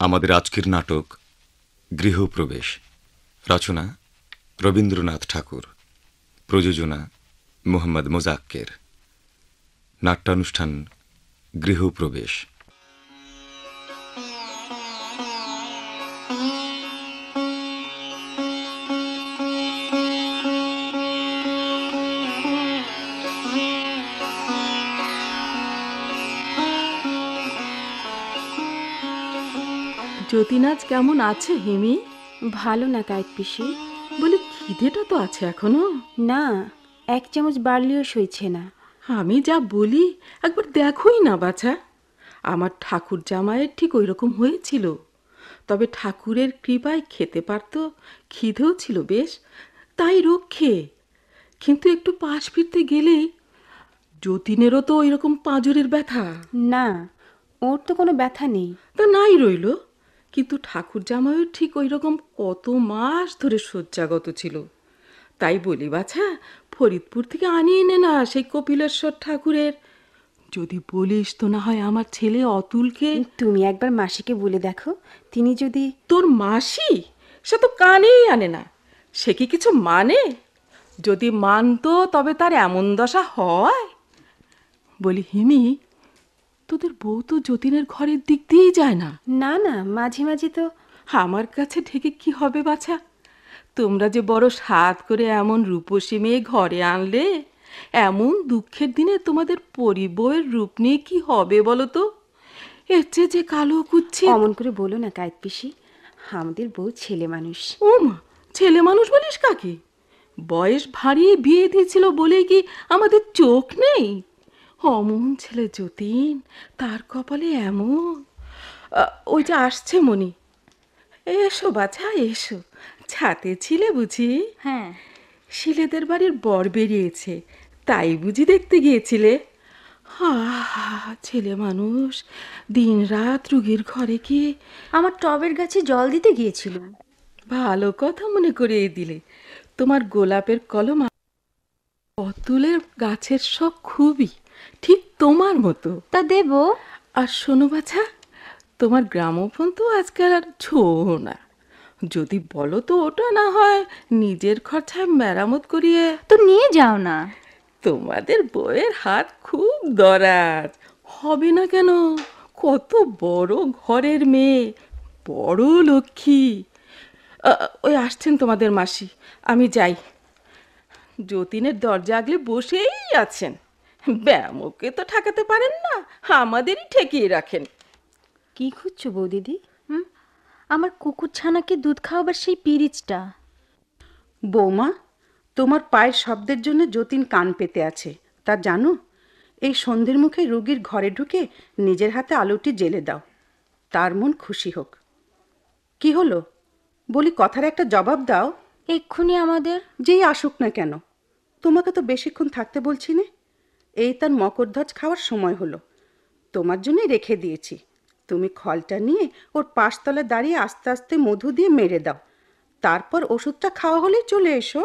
আমাদের আজকের নাটক গৃহপ্রবেশ। রচনা রবীন্দ্রনাথ ঠাকুর। প্রযোজনা মোহাম্মদ মোজাক্কের। নাট্যানুষ্ঠান গৃহপ্রবেশ। যতীনাজ কেমন আছে হিমি? ভালো না কায়েত পিসি। বলি খিদেটা তো আছে এখনো? না, 1 চামচ বাড়লেও সইছে না। আমি যা বলি একবার দেখোই না বাছা। আমার ঠাকুর জামাইয়ের ঠিক ওই রকম হয়েছিল, তবে ঠাকুরের কৃপায় খেতে পারতো, খিদেও ছিল বেশ, তাই রক্ষে। কিন্তু একটু পাশ ফিরতে গেলেই যতীনেরও তো ওই রকম পাঁজরের ব্যথা। না, ওর তো কোনো ব্যথা নেই। তা নাই রইল, কিন্তু ঠাকুর জামাইও ঠিক ওই রকম কত মাস ধরে শয্যাগত ছিল। তাই বলি বাছা, ফরিদপুর থেকে আনিয়ে নে না সেই কপিলেশ্বর ঠাকুরের। যদি বলিস তো না হয় আমার ছেলে অতুলকে। তুমি একবার মাসিকে বলে দেখো, তিনি যদি... তোর মাসি সে তো কানেই আনে না, সে কি কিছু মানে? যদি মানতো তবে তার এমন দশা হয়? বলি হিমি, তোদের বউ তো যতীনের ঘরের দিক দিয়েই যায় না? না না, মাঝে মাঝে তো... আমার কাছে ঠেকে কি হবে বাছা? তোমরা যে বড় সাধ করে এমন রূপসী মেয়ে ঘরে আনলে, এমন দুঃখের দিনে তোমাদের পরিবউয়ের রূপ নিয়ে কি হবে বলো তো? এর চেয়ে যে কালো কুচ্ছি... অমন করে বলো না কায়েত পিসি, আমাদের বউ ছেলে মানুষ। ও মা, ছেলে মানুষ বলিস কাকে? বয়স ভারী বিয়ে দিয়েছিল বলে কি আমাদের চোখ নেই? অমন ছেলে যতীন, তার কপালে এমন। ওই যে আসছে মনি। এসো বাছা এসো, ছাতে ছিলে বুঝি? হ্যাঁ। শিলেদের বাড়ির বর বেরিয়েছে, তাই বুঝি দেখতে গিয়েছিলে? ছেলে মানুষ দিন রাত রুগীর ঘরে কি... আমার টবের গাছে জল দিতে গিয়েছিল। ভালো কথা মনে করিয়ে দিলে। তোমার গোলাপের কলম অতুলের গাছের শখ খুবই, ঠিক তোমার মতো। তা দেব। আর শোনো বাছা, তোমার গ্রামোফোন তো আজকাল আর ছোঁও না। যদি বলো তো ওটা না হয় নিজের খরচায় মেরামত করিয়ে তো নিয়ে যাও না। তোমাদের বউয়ের হাত খুব দরাজ, হবে না কেন? কত বড় ঘরের মেয়ে, বড় লক্ষ্মী। ওই আসছেন তোমাদের মাসি, আমি যাই। যতীনের দরজা আগলে বসেই আছেন, ব্যামোকে তো ঠেকাতে পারেন না, আমাদেরই ঠেকিয়ে রাখেন। কি খুঁজছো বৌদিদি? আমার কুকুর ছানাকে দুধ খাওয়াবার সেই পিরিচটা। বৌমা, তোমার পায়ের শব্দের জন্য যতীন কান পেতে আছে, তা জানো? এই সন্ধ্যের মুখে রোগীর ঘরে ঢুকে নিজের হাতে আলোটি জ্বেলে দাও, তার মন খুশি হোক। কি হলো বলি, কথার একটা জবাব দাও। এক্ষুনি আমাদের... যেই আসুক না কেন, তোমাকে তো বেশিক্ষণ থাকতে বলছি না। এই তার মকরধ্বজ খাওয়ার সময় হলো, তোমার জন্যই রেখে দিয়েছি। তুমি খলটা নিয়ে ওর পাশতলায় দাঁড়িয়ে আস্তে আস্তে মধু দিয়ে মেরে দাও, তারপর ওষুধটা খাওয়া হলেই চলে এসো।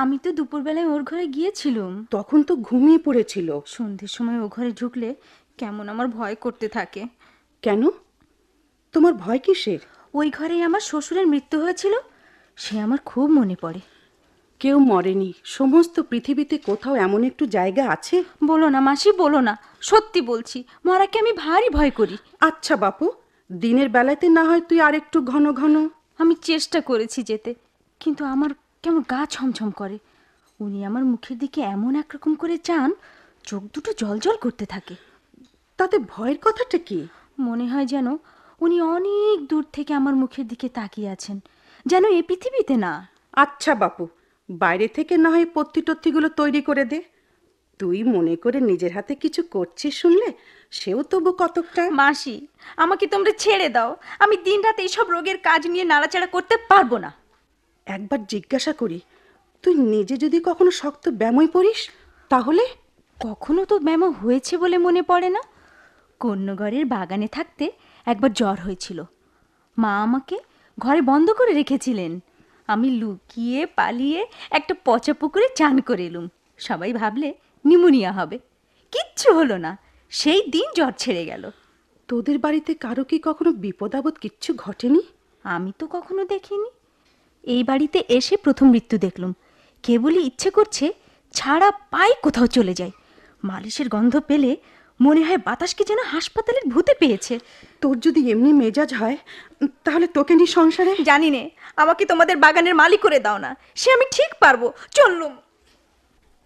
আমি তো দুপুরবেলায় ওর ঘরে গিয়েছিলাম। তখন তো ঘুমিয়ে পড়েছিল। সন্ধ্যের সময় ও ঘরে ঢুকলে কেমন আমার ভয় করতে থাকে। কেন, তোমার ভয় কিসের? ওই ঘরেই আমার শ্বশুরের মৃত্যু হয়েছিল, সে আমার খুব মনে পড়ে। কেউ মরেনি, সমস্ত পৃথিবীতে কোথাও এমন একটু জায়গা আছে? বলো না মাসি, বলো না, সত্যি বলছি, মরাকে আমি ভারী ভয় করি। আচ্ছা বাপু, দিনের বেলাতে না হয় তুই আর একটু ঘন ঘন... আমি চেষ্টা করেছি যেতে, কিন্তু আমার কেমন গা ছমছম করে। উনি আমার মুখের দিকে এমন একরকম করে চান, চোখ দুটো জলজল করতে থাকে। তাতে ভয়ের কথাটা কি? মনে হয় যেন উনি অনেক দূর থেকে আমার মুখের দিকে তাকিয়ে আছেন, যেন এই পৃথিবীতে না। আচ্ছা বাপু, বাইরে থেকে না হয় পত্তি টত্তিগুলো তৈরি করে দে। তুই মনে করে নিজের হাতে কিছু করছিস শুনলে সেও তবু কতকটা... মাসি, আমাকে তোমরা ছেড়ে দাও, আমি দিনরাত এইসব রোগের কাজ নিয়ে নাড়াচাড়া করতে পারবো না। একবার জিজ্ঞাসা করি, তুই নিজে যদি কখনো শক্ত ব্যামোয় পড়িস তাহলে? কখনো তো ব্যামো হয়েছে বলে মনে পড়ে না। কন্যগড়ের বাগানে থাকতে একবার জ্বর হয়েছিল, মা আমাকে ঘরে বন্ধ করে রেখেছিলেন। আমি লুকিয়ে পালিয়ে একটা পচা পুকুরে চান করে এলুম। সবাই ভাবলে নিউমোনিয়া হবে, কিচ্ছু হলো না। সেই দিন জ্বর ছেড়ে গেল। তোদের বাড়িতে কারো কি কখনো বিপদ আপদ কিচ্ছু ঘটেনি? আমি তো কখনো দেখিনি। এই বাড়িতে এসে প্রথম মৃত্যু দেখলুম। কেবলই ইচ্ছে করছে ছাড়া পাই কোথাও চলে যাই। মালিশের গন্ধ পেলে মনে হয় বাতাসকে যেন হাসপাতালের ভূতে পেয়েছে। তোর যদি এমনি মেজাজ হয় তাহলে তোকে নিয়ে সংসারে। জানি নে, আমাকে তোমাদের বাগানের মালিক করে দাও না, সে আমি ঠিক পারবো। চললুম।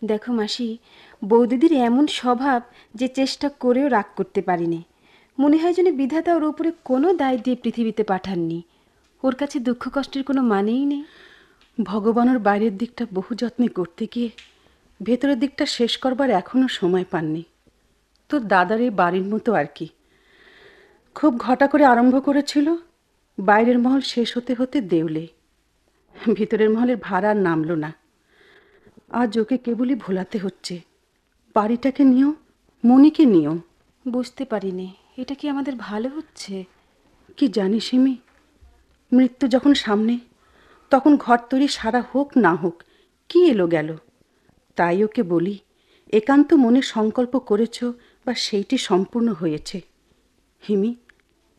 দেখো মাসি, বৌদিদির এমন স্বভাব যে চেষ্টা করেও রাগ করতে পারিনি। মনে হয় যেন বিধাতা ওর উপরে কোনো দায় দিয়ে পৃথিবীতে পাঠাননি। ওর কাছে দুঃখ কষ্টের কোনো মানেই নেই। ভগবানের বাইরের দিকটা বহু যত্নে করতে গিয়ে ভেতরের দিকটা শেষ করবার এখনো সময় পাননি। তোর দাদার এই বাড়ির মতো আর কি। খুব ঘটা করে আরম্ভ করেছিল, বাইরের মহল শেষ হতে হতে দেউলে। ভিতরের মহলের ভাড়া আর নামলো না। আজ ওকে কেবলই ভোলাতে হচ্ছে। বাড়িটাকে নিও, মনিকে নিও। বুঝতে পারিনি এটা কি আমাদের ভালো হচ্ছে। কি জানিস সিমি, মৃত্যু যখন সামনে তখন ঘর তৈরি সারা হোক না হোক, কি এলো গেল। তাই ওকে বলি, একান্ত মনে সংকল্প করেছ বা সেইটি সম্পূর্ণ হয়েছে। হিমি,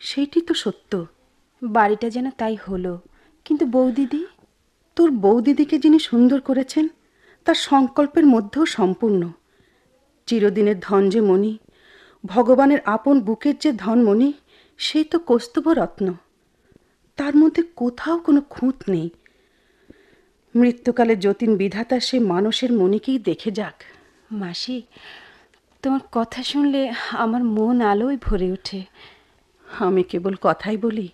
সেইটি তো সত্য। বাড়িটা যেন তাই হলো, কিন্তু বৌদিদি। তোর বৌদিদিকে যিনি সুন্দর করেছেন তার সংকল্পের মধ্যেও সম্পূর্ণ। চিরদিনের ধন যে মণি, ভগবানের আপন বুকের যে ধনমণি, সেই তো কৌস্তুভ রত্ন। তার মধ্যে কোথাও কোনো খুঁত নেই। মৃত্যুকালে যতীন বিধাতা সে মানুষের মণিকেই দেখে যাক। মাসি, তোমার কথা শুনলে আমার মন আলোয় ভরে ওঠে। আমি কেবল কথাই বলি,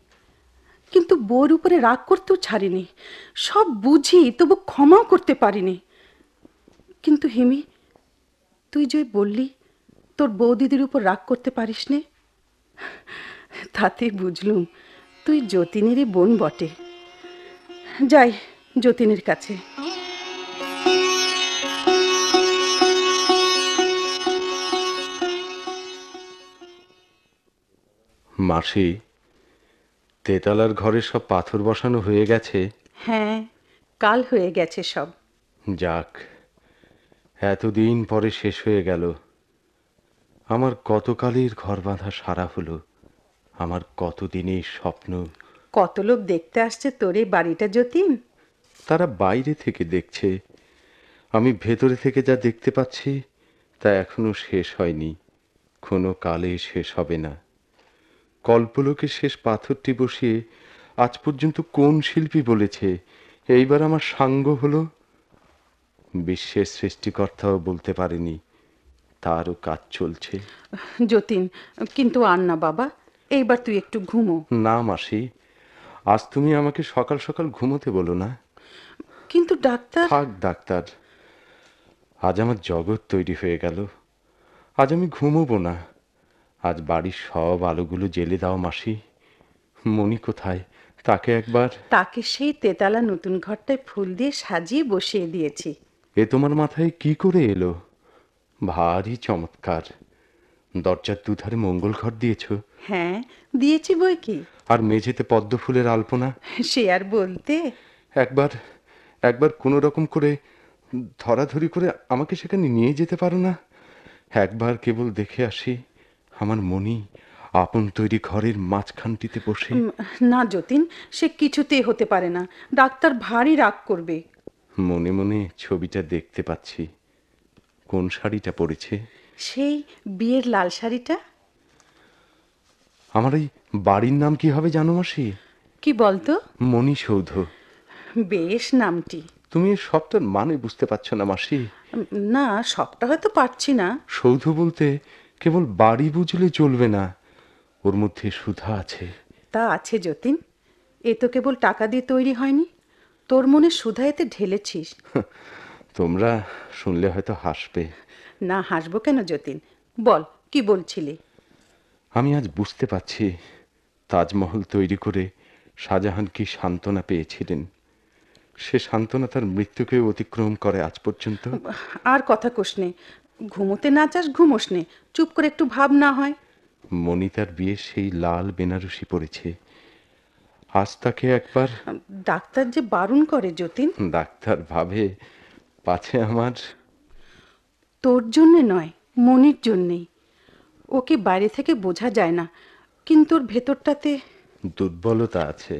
কিন্তু বউর উপরে রাগ করতেও ছাড়িনি। সব বুঝি, তবু ক্ষমাও করতে পারিনি। কিন্তু হিমি, তুই যে বললি তোর বৌদিদির উপর রাগ করতে পারিস নে, তাতে বুঝলুম তুই যতীনেরই বোন বটে। যাই যতীনের কাছে। মাসি, তেতালার ঘরে সব পাথর বসানো হয়ে গেছে? হ্যাঁ, কাল হয়ে গেছে সব। যাক, এতদিন পরে শেষ হয়ে গেল। আমার কতকালের ঘর বাঁধা সারা হলো। আমার কতদিনের স্বপ্ন। কত লোক দেখতে আসছে তোর এই বাড়িটা যতীন। তারা বাইরে থেকে দেখছে, আমি ভেতরে থেকে যা দেখতে পাচ্ছি তা এখনো শেষ হয়নি, কোনো কালে শেষ হবে না। কল্পলোকের শেষ পাথরটি বসিয়ে আজ পর্যন্ত কোন শিল্পী বলেছে এইবার আমার সাঙ্গ হলো? বিশ্বের সৃষ্টিকর্তাও বলতে পারেনি, তারও কাজ চলছে। যতীন, কিন্তু আর না বাবা, এইবার তুই একটু ঘুমো। না মাসি, আজ তুমি আমাকে সকাল সকাল ঘুমোতে বলো না। কিন্তু ডাক্তার। থাক ডাক্তার, আজ আমার জগৎ তৈরি হয়ে গেল। আজ আমি ঘুমোবো না। আজ বাড়ির সব আলোগুলো জ্বেলে দাও মাসি। মণি কোথায়, তাকে একবার। তাকে সেই তেতালা নতুন ঘরটায় ফুল দিয়ে সাজিয়ে বসিয়ে দিয়েছি। এ তোমার মাথায় কি করে এলো? ভারী চমৎকার। দরজার দুধারে মঙ্গল ঘর দিয়েছ? হ্যাঁ, দিয়েছি বই কি। আর মেঝেতে পদ্ম ফুলের আলপনা? সে আর বলতে। একবার একবার কোনো রকম করে ধরাধরি করে আমাকে সেখানে নিয়ে যেতে পারো না? একবার কেবল দেখে আসি আমার মনি আপন তৈরি ঘরের মাঝখানটিতে বসে। না যতীন, সে কিছুতেই হতে পারে না। ডাক্তার ভারী রাগ করবে। মনে মনে ছবিটা দেখতে পাচ্ছি। কোন শাড়িটা পরেছে? সেই বিয়ের লাল শাড়িটা। আমার এই বাড়ির নাম কি হবে জানো মাসি? কি বলতো? মণিসৌধ। বেশ নামটি। তুমি সবটার মানে বুঝতে পারছো না মাসি? না, সবটা হয়তো পারছি না। সৌধ বলতে কেবল বাড়ি বুঝলে চলবে না, ওর মধ্যে সুধা আছে। তা আছে যতীন, এ তো কেবল টাকা দিয়ে তৈরি হয়নি। তোর মনে সুধা এতে ঢেলেছিস। তোমরা শুনলে হয়তো হাসবে। না, হাসবো কেন যতীন? বল, কি বলছিলি? আমি আজ বুঝতে পারছি তাজমহল তৈরি করে শাহজাহান কি সান্ত্বনা পেয়েছিলেন। সে সান্ত্বনা তার মৃত্যুকে অতিক্রম করে আজ পর্যন্ত। আর কথা কোস নে, ঘুমোতে না চাস ঘুমোস নে, চুপ করে একটু ভাব না হয়। মণি তার বিয়ে সেই লাল বেনারসি পরেছে। আজ তাকে একবার। ডাক্তার যে বারণ করে যতীন। ডাক্তার ভাবে পাছে আমার। তোর জন্যে নয়, মনির জন্যেই। ওকে বাইরে থেকে বোঝা যায় না, কিন্তু ওর ভেতরটাতে দুর্বলতা আছে,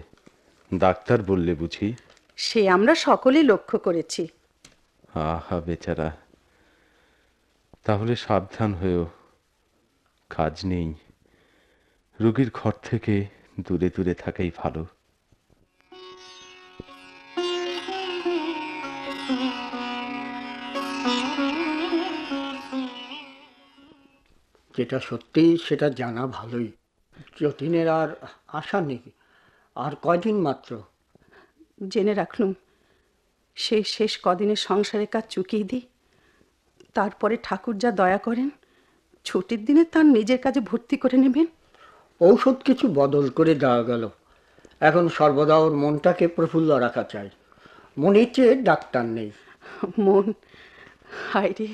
ডাক্তার বললে বুঝি? সে আমরা সকলেই লক্ষ্য করেছি। আহা বেচারা, তাহলে সাবধান হয়েও। কাজ নেই, রোগীর ঘর থেকে দূরে দূরে থাকাই ভালো। যেটা সত্যি সেটা জানা ভালোই। যতীনের আর আশা নেই, আর কয়দিন মাত্র। জেনে রাখলুম, সেই শেষ কদিনের সংসারের কাজ চুকিয়ে দিই, তারপরে ঠাকুর যা দয়া করেন ছুটির দিনে তার নিজের কাজে ভর্তি করে নেবেন। ঔষধ কিছু বদল করে দেওয়া গেল। এখন সর্বদা ওর মনটাকে প্রফুল্ল রাখা চাই। মনের চেয়ে ডাক্তার নেই। মন, হায় রে,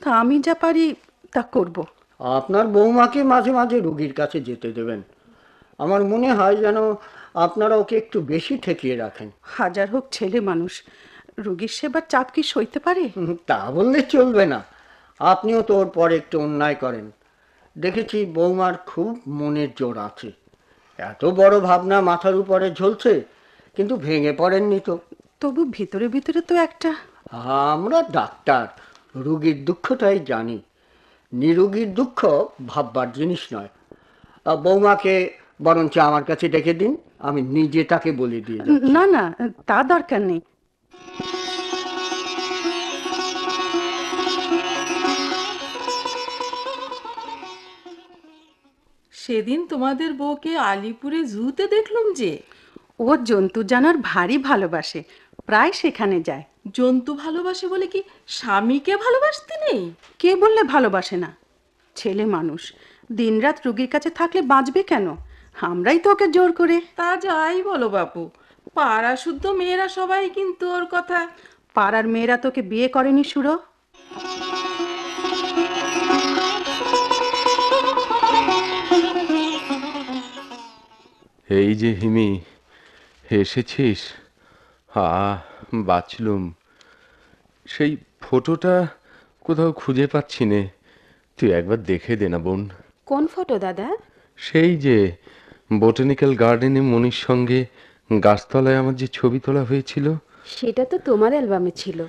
তা আমি যা পারি তা করব। আপনার বৌমাকে মাঝে মাঝে রোগীর কাছে যেতে দেবেন। আমার মনে হয় যেন আপনারা ওকে একটু বেশি ঠেকিয়ে রাখেন। হাজার হোক ছেলে মানুষ, রোগীর সেবার চাপ কি সইতে পারে? তা বললে চলবে না। আপনিও তো ওর পরে একটু অন্যায় করেন। দেখেছি বৌমার খুব মনের জোর আছে। এত বড় ভাবনা মাথার উপরে ঝুলছে, কিন্তু ভেঙে পড়েননি তো। তবু ভিতরে ভিতরে তো একটা। আমরা ডাক্তার, রোগীর দুঃখটাই জানি। নিরোগীর দুঃখ ভাববার জিনিস নয়। বৌমাকে বরঞ্চ আমার কাছে ডেকে দিন, আমি নিজে তাকে বলে দিয়ে যাচ্ছি। না না, তা দরকার নেই। সেদিন তোমাদের বউকে আলিপুরে জুতে দেখলুম যে। ও জন্তু জানার ভারী ভালোবাসে, প্রায় সেখানে যায়। জন্তু ভালোবাসে বলে কি স্বামীকে ভালোবাসতে নেই? কে বললে ভালোবাসে না? ছেলে মানুষ, দিনরাত রোগীর কাছে থাকলে বাঁচবে কেন? আমরাই তো ওকে জোর করে। তা যাই বলো বাপু, পাড়া শুদ্ধ মেয়েরা সবাই কিন্তু ওর কথা। পাড়ার মেয়েরা তোকে বিয়ে করেনি সুরো? এই যে হিমি, এসেছিস? বাঁচলুম। সেই ফটোটা কোথাও খুঁজে পাচ্ছি নে, তুই একবার দেখে দে না বোন। কোন ফটো দাদা? সেই যে বোটানিক্যাল গার্ডেনে মনির সঙ্গে গাছতলায় আমার যে ছবি তোলা হয়েছিল। সেটা তো তোমার অ্যালবামে ছিল।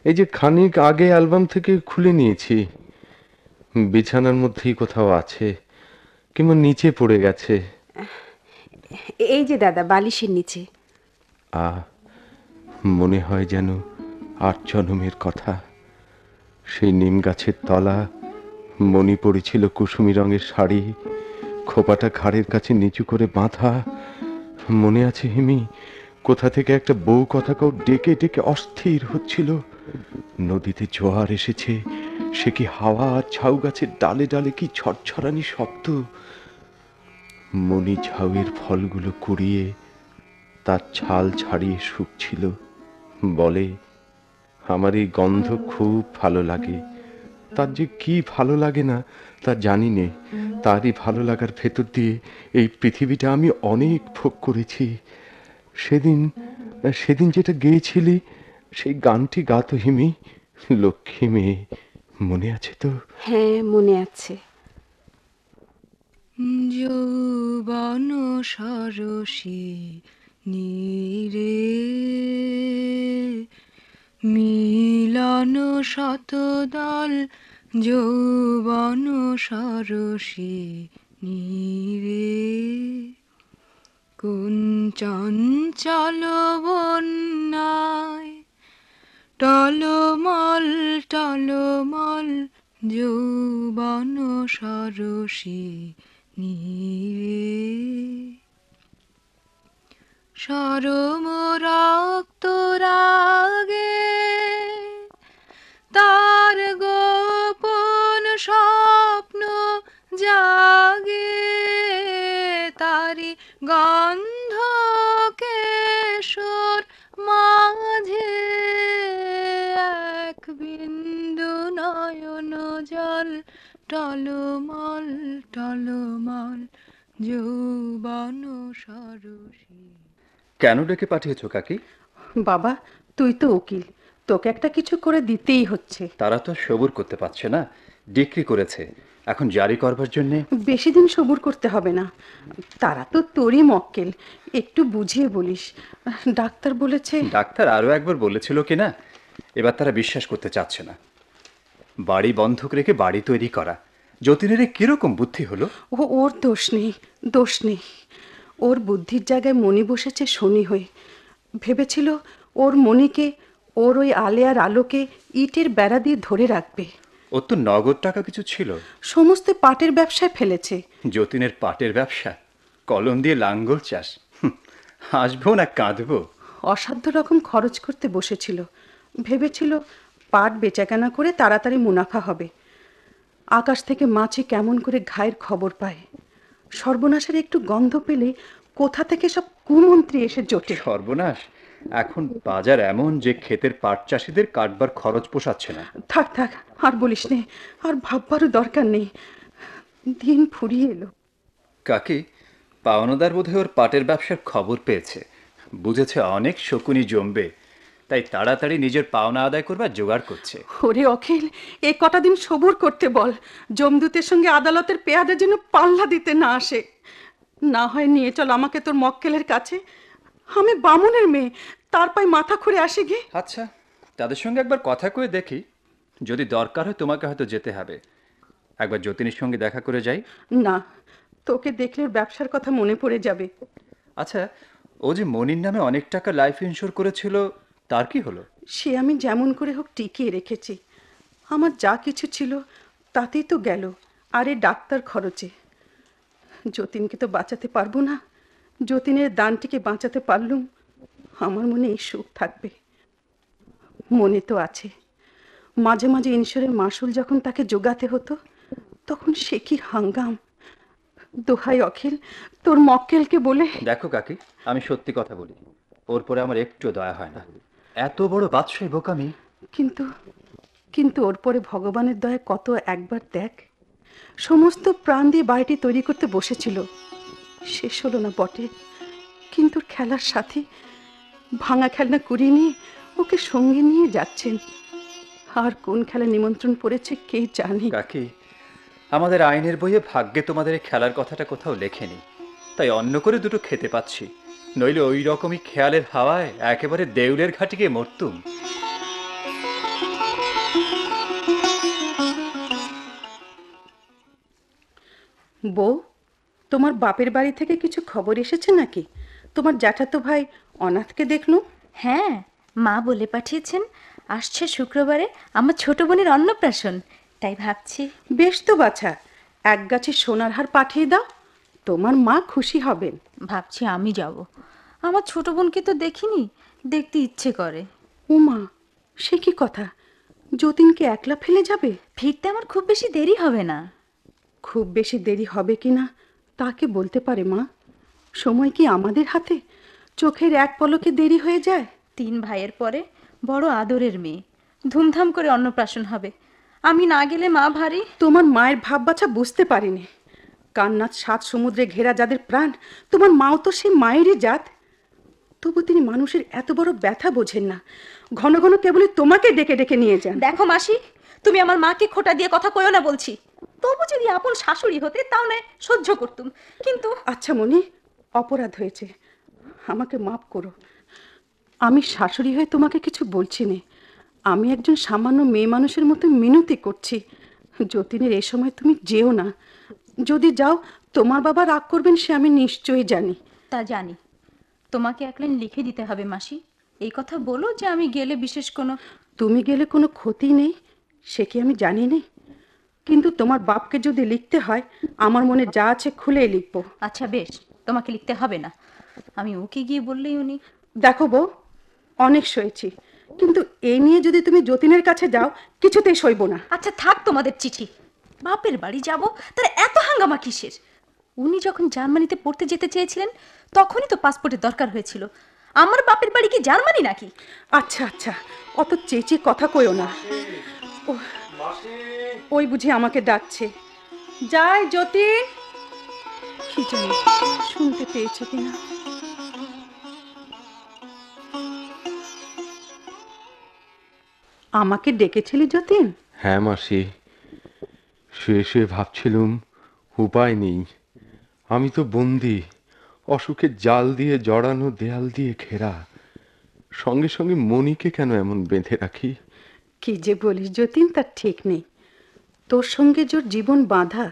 এই যে খানিক আগে অ্যালবাম থেকে খুলে নিয়েছি। বিছানার মধ্যেই কোথাও আছে, কিংবা নিচে পড়ে গেছে। এই যে দাদা, বালিশের নিচে। মনে হয় যেন 8 জন্মের কথা। সেই নিম গাছের তলা, মণি পড়েছিল কুসুমি রঙের শাড়ি, খোপাটা ঘাড়ের কাছে নিচু করে বাঁধা। মনে আছে হিমি, কোথা থেকে একটা বউ কথা কেউ ডেকে ডেকে অস্থির হচ্ছিল। নদীতে জোয়ার এসেছে, সে কি হাওয়া আর ঝাউ গাছের ডালে ডালে কি ছড়ছড়ানি শব্দ। মণি ঝাউয়ের ফলগুলো কুড়িয়ে তার ছাল ছাড়িয়ে শুকছিল। বলে, আমার এই গন্ধ খুব ভালো লাগে। তার যে কি ভালো লাগে না তা জানি নে। তারই ভালো লাগার ভেতর দিয়ে এই পৃথিবীটা আমি অনেক ভোগ করেছি। সেদিন যেটা গেয়েছিলি, সেই গানটি গাতো হিমি, লক্ষ্মী মেয়ে, মনে আছে তো? হ্যাঁ, মনে আছে। যৌবন সরসী নীরে মিলন শতদল, যৌবন সরসী নীরে কোন চঞ্চল বন্যায় টলমল টলমল, যৌবন সরসী নীরে সরম রক্ত রাগে তার গোপন স্বপ্ন জাগে, তারি গন্ধ কেশর মাঝে এক বিন্দু নয়ন জল, টলমল টলমল, যৌবন সরসী। কেন ডেকে পাঠিয়েছো কাকি? বাবা, তুই তো উকিল, তোকে একটা কিছু করে দিতেই হচ্ছে। তারা তো সবুর করতে পারছে না, ডিক্রি করেছে, এখন জারি করবার জন্যে বেশি দিন সবুর করতে হবে না। তারা তো তোরই মক্কেল, একটু বুঝিয়ে বলিস। ডাক্তার বলেছে। ডাক্তার আরও একবার বলেছিল কিনা, এবার তারা বিশ্বাস করতে চাচ্ছে না। বাড়ি বন্ধক রেখে বাড়ি তৈরি করা, যতীনের কিরকম বুদ্ধি হলো? ওর দোষ নেই, দোষ নেই। ওর বুদ্ধির জায়গায় মণি বসেছে শনি হয়ে। ভেবেছিল ওর মণিকে, ওর ওই আলেয়ার আলোকে ইটের বেড়া দিয়ে ধরে রাখবে। ওর তো নগদ টাকা কিছু ছিল। সমস্ত পাটের ব্যবসায় ফেলেছে। যতীনের পাটের ব্যবসা, কলম দিয়ে লাঙ্গল চাষ। হাসবো না কাঁদবো? অসাধ্য রকম খরচ করতে বসেছিল। ভেবেছিল পাট বেচাকেনা করে তাড়াতাড়ি মুনাফা হবে। আকাশ থেকে মাছি কেমন করে ঘায়ের খবর পায়। সর্বনাশের একটু গন্ধ পেলে কোথা থেকে সব কুমন্ত্রী এসে জোটে। সর্বনাশ! এখন বাজার এমন যে ক্ষেতের পাট চাষিদের কাটবার খরচ পোষাচ্ছে না। থাক থাক, আর বলিস নে, আর ভাববারও দরকার নেই। দিন ফুরিয়ে এলো। কাকি, পাওনাদার বোধহয় ওর পাটের ব্যবসার খবর পেয়েছে, বুঝেছে অনেক শকুনি জমবে, তাই তাড়াতাড়ি নিজের পাওনা আদায় করবার জোগাড় করছে। ওরে অখিল, এ কটা দিন সবুর করতে বল। জমদূতের সঙ্গে আদালতের পেয়াদা যেন পাল্লা দিতে না আসে। না হয় নিয়ে চল আমাকে তোর মক্কেলের কাছে। আমি বামুনের মেয়ে, তার পায়ে মাথা খুঁড়ে আসি গে। আচ্ছা, তাদের সঙ্গে একবার কথা কয়ে দেখি, যদি দরকার হয় তোমাকে হয়তো যেতে হবে। একবার যতীনের সঙ্গে দেখা করে যাই। না, তোকে দেখলে ওর ব্যবসার কথা মনে পড়ে যাবে। আচ্ছা, ও যে মনির নামে অনেক টাকা লাইফ ইন্স্যুর করেছিল, তার কি হলো? সে আমি যেমন করে হোক টিকিয়ে রেখেছি। আমার যা কিছু ছিল তাতেই তো গেল, আর এ ডাক্তার খরচে। যতীনকে তো বাঁচাতে পারবো না। যতীনের দানটিকে বাঁচাতে পারলুম, আমার মনে এই সুখ থাকবে। মনে তো আছে, মাঝে মাঝে ইনস্যুরের মাসুল যখন তাকে জোগাতে হতো, তখন সে কি হাঙ্গাম। দোহাই অখিল, তোর মক্কেলকে বলে। দেখো কাকি, আমি সত্যি কথা বলি, ওর পরে আমার একটু দয়া হয় না। এত বড় বাদশাহী বোকামি। কিন্তু কিন্তু ওর পরে ভগবানের দয়া কত একবার দেখ। সমস্ত প্রাণ দিয়ে বাড়িটি তৈরি করতে বসেছিল, শেষ হলো না বটে। কিন্তু খেলার সাথে ভাঙা খেলনা কুড়িয়ে নিয়ে ওকে সঙ্গে নিয়ে যাচ্ছেন। আর কোন খেলা নিমন্ত্রণ পড়েছে কে জানে। কাকি, আমাদের আইনের বইয়ে ভাগ্যে তোমাদের এই খেলার কথাটা কোথাও লেখেনি, তাই অন্য করে দুটো খেতে পাচ্ছি, নইলে ওই রকমই খেয়ালের হাওয়ায় একেবারে দেউলের ঘাটে গিয়ে মরতুম। বউ, তোমার বাপের বাড়ি থেকে কিছু খবর এসেছে নাকি? তোমার জ্যাঠাতো ভাই অনাথকে দেখলুম। হ্যাঁ, মা বলে পাঠিয়েছেন আসছে শুক্রবারে আমার ছোট বোনের অন্নপ্রাশন, তাই ভাবছি। বেশ তো বাছা, এক গাছি সোনার হার পাঠিয়ে দাও, তোমার মা খুশি হবেন। ভাবছি আমি যাব। আমার ছোট বোনকে তো দেখিনি, দেখতে ইচ্ছে করে। উমা, সে কি কথা? যতীনকে একলা ফেলে যাবে? ফিরতে আমার খুব বেশি দেরি হবে না। খুব বেশি দেরি হবে কি না তাকে বলতে পারে মা? সময় কি আমাদের হাতে? চোখের এক পলকে দেরি হয়ে যায়। 3 ভাইয়ের পরে বড় আদরের মেয়ে, ধুমধাম করে অন্নপ্রাশন হবে, আমি না গেলে মা ভারী। তোমার মায়ের ভাব বাছা বুঝতে পারিনি। কান্নাথ 7 সমুদ্রে ঘেরা যাদের প্রাণ, তোমার মাও তো সেই মায়েরই জাত। তবু তিনি মানুষের এত বড় ব্যথা বোঝেন না, ঘন ঘন কেবলই তোমাকে ডেকে ডেকে নিয়ে যান। দেখো মাসি, তুমি আমার মাকে খোটা দিয়ে কথা কইও না বলছি। তবু যদি আপন শাশুড়ি হতে তাও নয় সহ্য করতুম, কিন্তু। আচ্ছা মনি, অপরাধ হয়েছে, আমাকে মাফ করো। আমি শাশুড়ি হয়ে তোমাকে কিছু বলছি না, আমি একজন সামান্য মেয়ে মানুষের মতো মিনতি করছি। যতীনের এই সময় তুমি যেও না। যদি যাও তোমার বাবা রাগ করবেন, সে আমি নিশ্চয়ই জানি। তা জানি, তোমাকে এক লাইন লিখে দিতে হবে মাসি। এই কথা বলো যে আমি গেলে বিশেষ কোনো। তুমি গেলে কোনো ক্ষতি নেই, সে কি আমি জানি না। কিন্তু তোমার বাপকে যদি লিখতে হয়, আমার মনে যা আছে খুলেই লিখবো। আচ্ছা বেশ, তোমাকে লিখতে হবে না, আমি ওকে গিয়ে বললেই উনি। দেখো বউ, অনেক সয়েছি, কিন্তু এই নিয়ে যদি তুমি যতীনের কাছে যাও, কিছুতেই সইব না। আচ্ছা থাক তোমাদের চিঠি, বাপের বাড়ি যাব, তার এত হাঙ্গামা কিসের? উনি যখন জার্মানিতে পড়তে যেতে চেয়েছিলেন তখনই তো পাসপোর্টের দরকার হয়েছিল। আমার বাপের বাড়ি কি জার্মানি নাকি? আচ্ছা আচ্ছা, অত চেঁচে কথা কইও না। ওই বুঝি আমাকে ডাকছে। যাই যতীন, কি জানি শুনতে পেয়েছে কিনা। আমাকে ডেকেছিলি যতীন? হ্যাঁ মাসি, শুয়ে শুয়ে ভাবছিলুম, উপায় নেই, আমি তো বন্দি, অসুখের জাল দিয়ে জড়ানো, দেয়াল দিয়ে ঘেরা। সঙ্গে সঙ্গে মণিকে কেন এমন বেঁধে রাখি? কি যে বলিস যতীন, তার ঠিক নেই। তোর সঙ্গে যে ওর জীবন বাঁধা,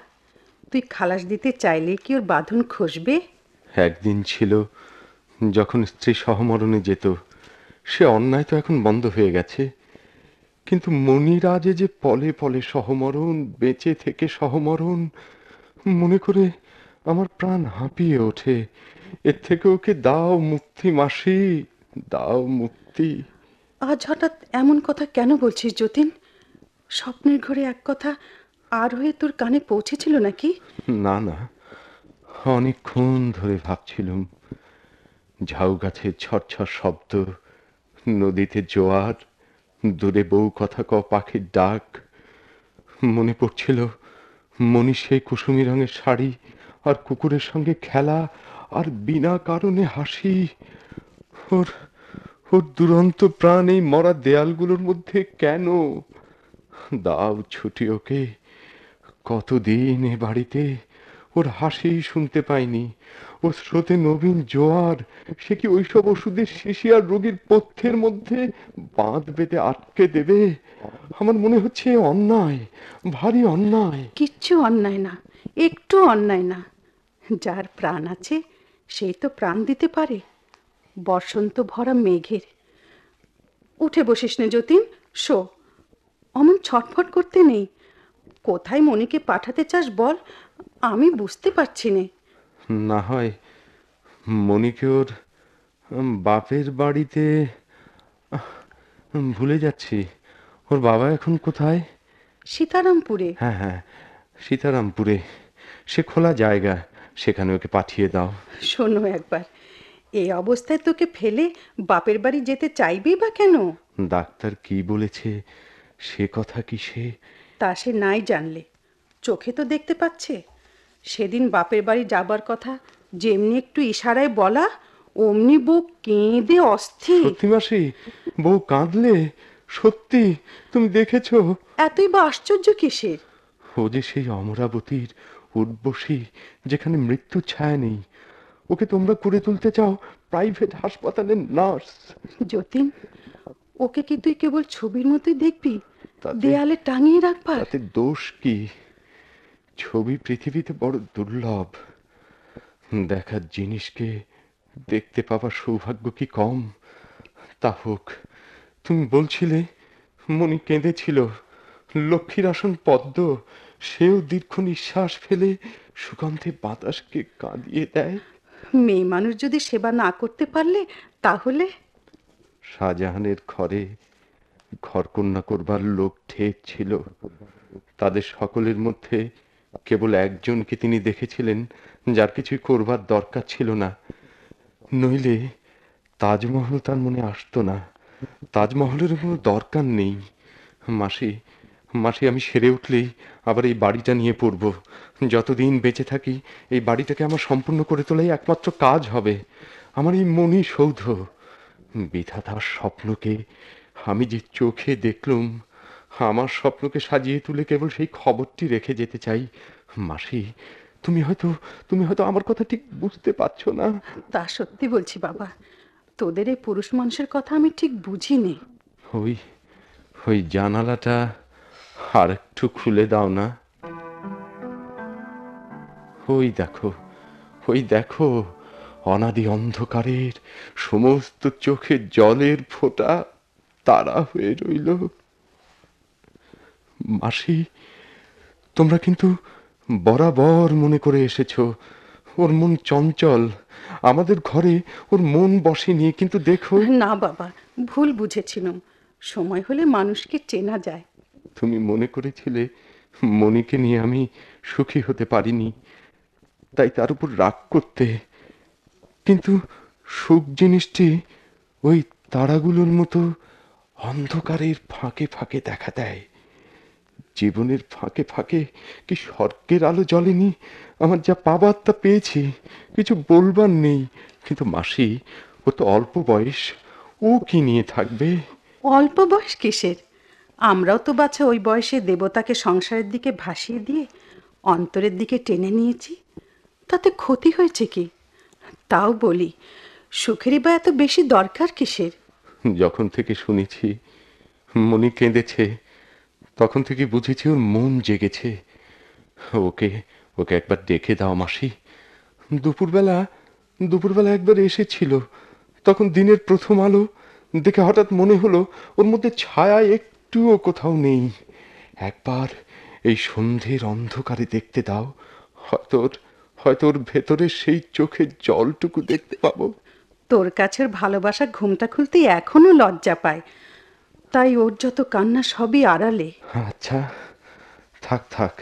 তুই খালাস দিতে চাইলে কি ওর বাঁধন খসবে? একদিন ছিল যখন স্ত্রী সহমরণে যেত, সে অন্যায় তো এখন বন্ধ হয়ে গেছে। কিন্তু মণিরাজে যে পলে পলে সহমরণ, বেঁচে থেকে সহমরণ, মনে করে আমার প্রাণ হাঁপিয়ে ওঠে। এর থেকে ওকে দাও মুক্তি মাসি, দাও মুক্তি। আজ হঠাৎ এমন কথা কেন বলছিস যতীন? স্বপ্নের ঘরে এক কথা আর হয়ে তোর কানে পৌঁছেছিল নাকি? না না, অনেকক্ষণ ধরে ভাবছিলুম। ঝাউ গাছের ঝরঝর শব্দ, নদীতে জোয়ার, দূরে বউ কথা ক পাখির ডাক। মনে পড়ছিল মণি সেই কুসুমি রঙের শাড়ি, আর কুকুরের সঙ্গে খেলা, আর বিনা কারণে হাসি। ওর ওর দুরন্ত প্রাণ এই মরা দেয়ালগুলোর মধ্যে কেন? দাও ছুটি ওকে। কতদিন এ বাড়িতে ওর হাসি শুনতে পাইনি। ওর স্রোতে নবীন জোয়ার, সে কি ওইসব ওষুধের শিশি আর রোগীর পথ্যের মধ্যে বাঁধ বেঁধে আটকে দেবে? আমার মনে হচ্ছে এ অন্যায়, ভারী অন্যায়। কিচ্ছু অন্যায় না, একটু অন্যায় না। যার প্রাণ আছে সেই তো প্রাণ দিতে পারে। বসন্ত ভরা মেঘের। উঠে বসিস নে যতীন, শো। অমন ছটফট করতে নেই। কোথায় মনিকে পাঠাতে চাস বল, আমি বুঝতে পারছি নে। না হয় মণিকে ওর বাপের বাড়িতে, ভুলে যাচ্ছি, ওর বাবা এখন কোথায়? সীতারামপুরে। হ্যাঁ হ্যাঁ, সীতারামপুরে। সে খোলা জায়গা, সেখানে ওকে পাঠিয়ে দাও। শোনো একবার, এই অবস্থায় তোকে ফেলে বাপের বাড়ি যেতে চাইবেই বা কেন? ডাক্তার কি বলেছে সে কথা কি সে? তা সে নাই জানলে, চোখে তো দেখতে পাচ্ছে। সেদিন বাপের বাড়ি যাবার কথা যেমনি একটু ইশারায় বলা, অমনি বউ কেঁদে অস্থির। সত্যি মাসি, বউ কাঁদলে? সত্যি? তুমি দেখেছো? এতই বা আশ্চর্য কিসের? ও যে সেই অমরাবতীর উর্বশী, যেখানে মৃত্যুর ছায়া নেই। ওকে তোমরা করে তুলতে চাও প্রাইভেট হাসপাতালের নার্স। যতীন, ওকে কি তুই কেবল ছবির মতোই দেখবি, তাতে- দেয়ালে টাঙিয়ে রাখবার? তাতে দোষ কি? ছবি পৃথিবীতে বড় দুর্লভ। দেখার জিনিসকে দেখতে পাবার সৌভাগ্য কি কম? তা হোক। তুমি বলছিলে মণি কেঁদেছিল। লক্ষ্মীর আসন পদ্ম, সেও দীর্ঘ নিঃশ্বাস ফেলে সুগন্ধে বাতাসকে কাঁদিয়ে দেয়। মেয়ে মানুষ যদি সেবা না করতে পারলে তাহলে? শাহজাহানের ঘরে ঘরকন্যা করবার লোক ঠেক ছিল। তাদের সকলের মধ্যে কেবল একজনকে তিনি দেখেছিলেন, যার কিছুই করবার দরকার ছিল না। নইলে তাজমহল তার মনে আসতো না। তাজমহলের কোনো দরকার নেই। মাসি, মাসি, আমি সেরে উঠলেই আবার এই বাড়িটা নিয়ে পড়ব। যতদিন বেঁচে থাকি এই বাড়িটাকে আমার সম্পূর্ণ করে তোলাই একমাত্র কাজ হবে। আমার এই মণি সৌধ, বিধাতার স্বপ্নকে আমি যে চোখে দেখলুম, আমার স্বপ্নকে সাজিয়ে তুলে কেবল সেই খবরটি রেখে যেতে চাই। মাসি, তুমি হয়তো আমার কথা ঠিক বুঝতে পারছো না। তা সত্যি বলছি বাবা, তোদের এই পুরুষ মানুষের কথা আমি ঠিক বুঝিনি। ওই ওই জানালাটা আর একটু খুলে দাও না। ওই দেখো, ওই দেখো, অনাদি অন্ধকারের সমস্ত চোখে জলের ফোঁটা তারা হয়ে রইল। মাসি, তোমরা কিন্তু বরাবর মনে করে এসেছো ওর মন চঞ্চল, আমাদের ঘরে ওর মন বসেনি। কিন্তু দেখো। না বাবা, ভুল বুঝেছিলাম। সময় হলে মানুষকে চেনা যায়। তুমি মনে করেছিলে মণিকে নিয়ে আমি সুখী হতে পারিনি, তাই তার উপর রাগ করতে। কিন্তু সুখ জিনিসটি ওই তারাগুলোর মতো অন্ধকারের ফাঁকে ফাঁকে দেখা দেয়। জীবনের ফাঁকে ফাঁকে কি স্বর্গের আলো জ্বলেনি? আমার যা পাবার তা পেয়েছি, কিছু বলবার নেই। কিন্তু মাসি, ও তো অল্প বয়স, ও কি নিয়ে থাকবে? অল্প বয়স কিসের? আমরাও তো বাছা ওই বয়সে দেবতাকে সংসারের দিকে ভাসিয়ে দিয়ে অন্তরের দিকে টেনে নিয়েছি। তাতে ক্ষতি হয়েছে কি? তাও বলি, সুখেরই বা এত বেশি দরকার কিসের? যখন থেকে শুনেছি মনি কেঁদেছে, তখন থেকে বুঝেছি ওর মন জেগেছে। ওকে ওকে একবার ডেকে দাও মাসি। দুপুরবেলা একবার এসেছিল, তখন দিনের প্রথম আলো দেখে হঠাৎ মনে হলো ওর মধ্যে ছায়া একটুও কোথাও নেই। একবার এই সন্ধ্যের অন্ধকারে দেখতে দাও, হয়তো ওর ভেতরে সেই চোখের জলটুকু দেখতে পাবো। তোর কাছের ভালোবাসা ঘুমটা খুলতে এখনো লজ্জা পায়, তাই ওর যত কান্না সবই আড়ালে। আচ্ছা, থাক,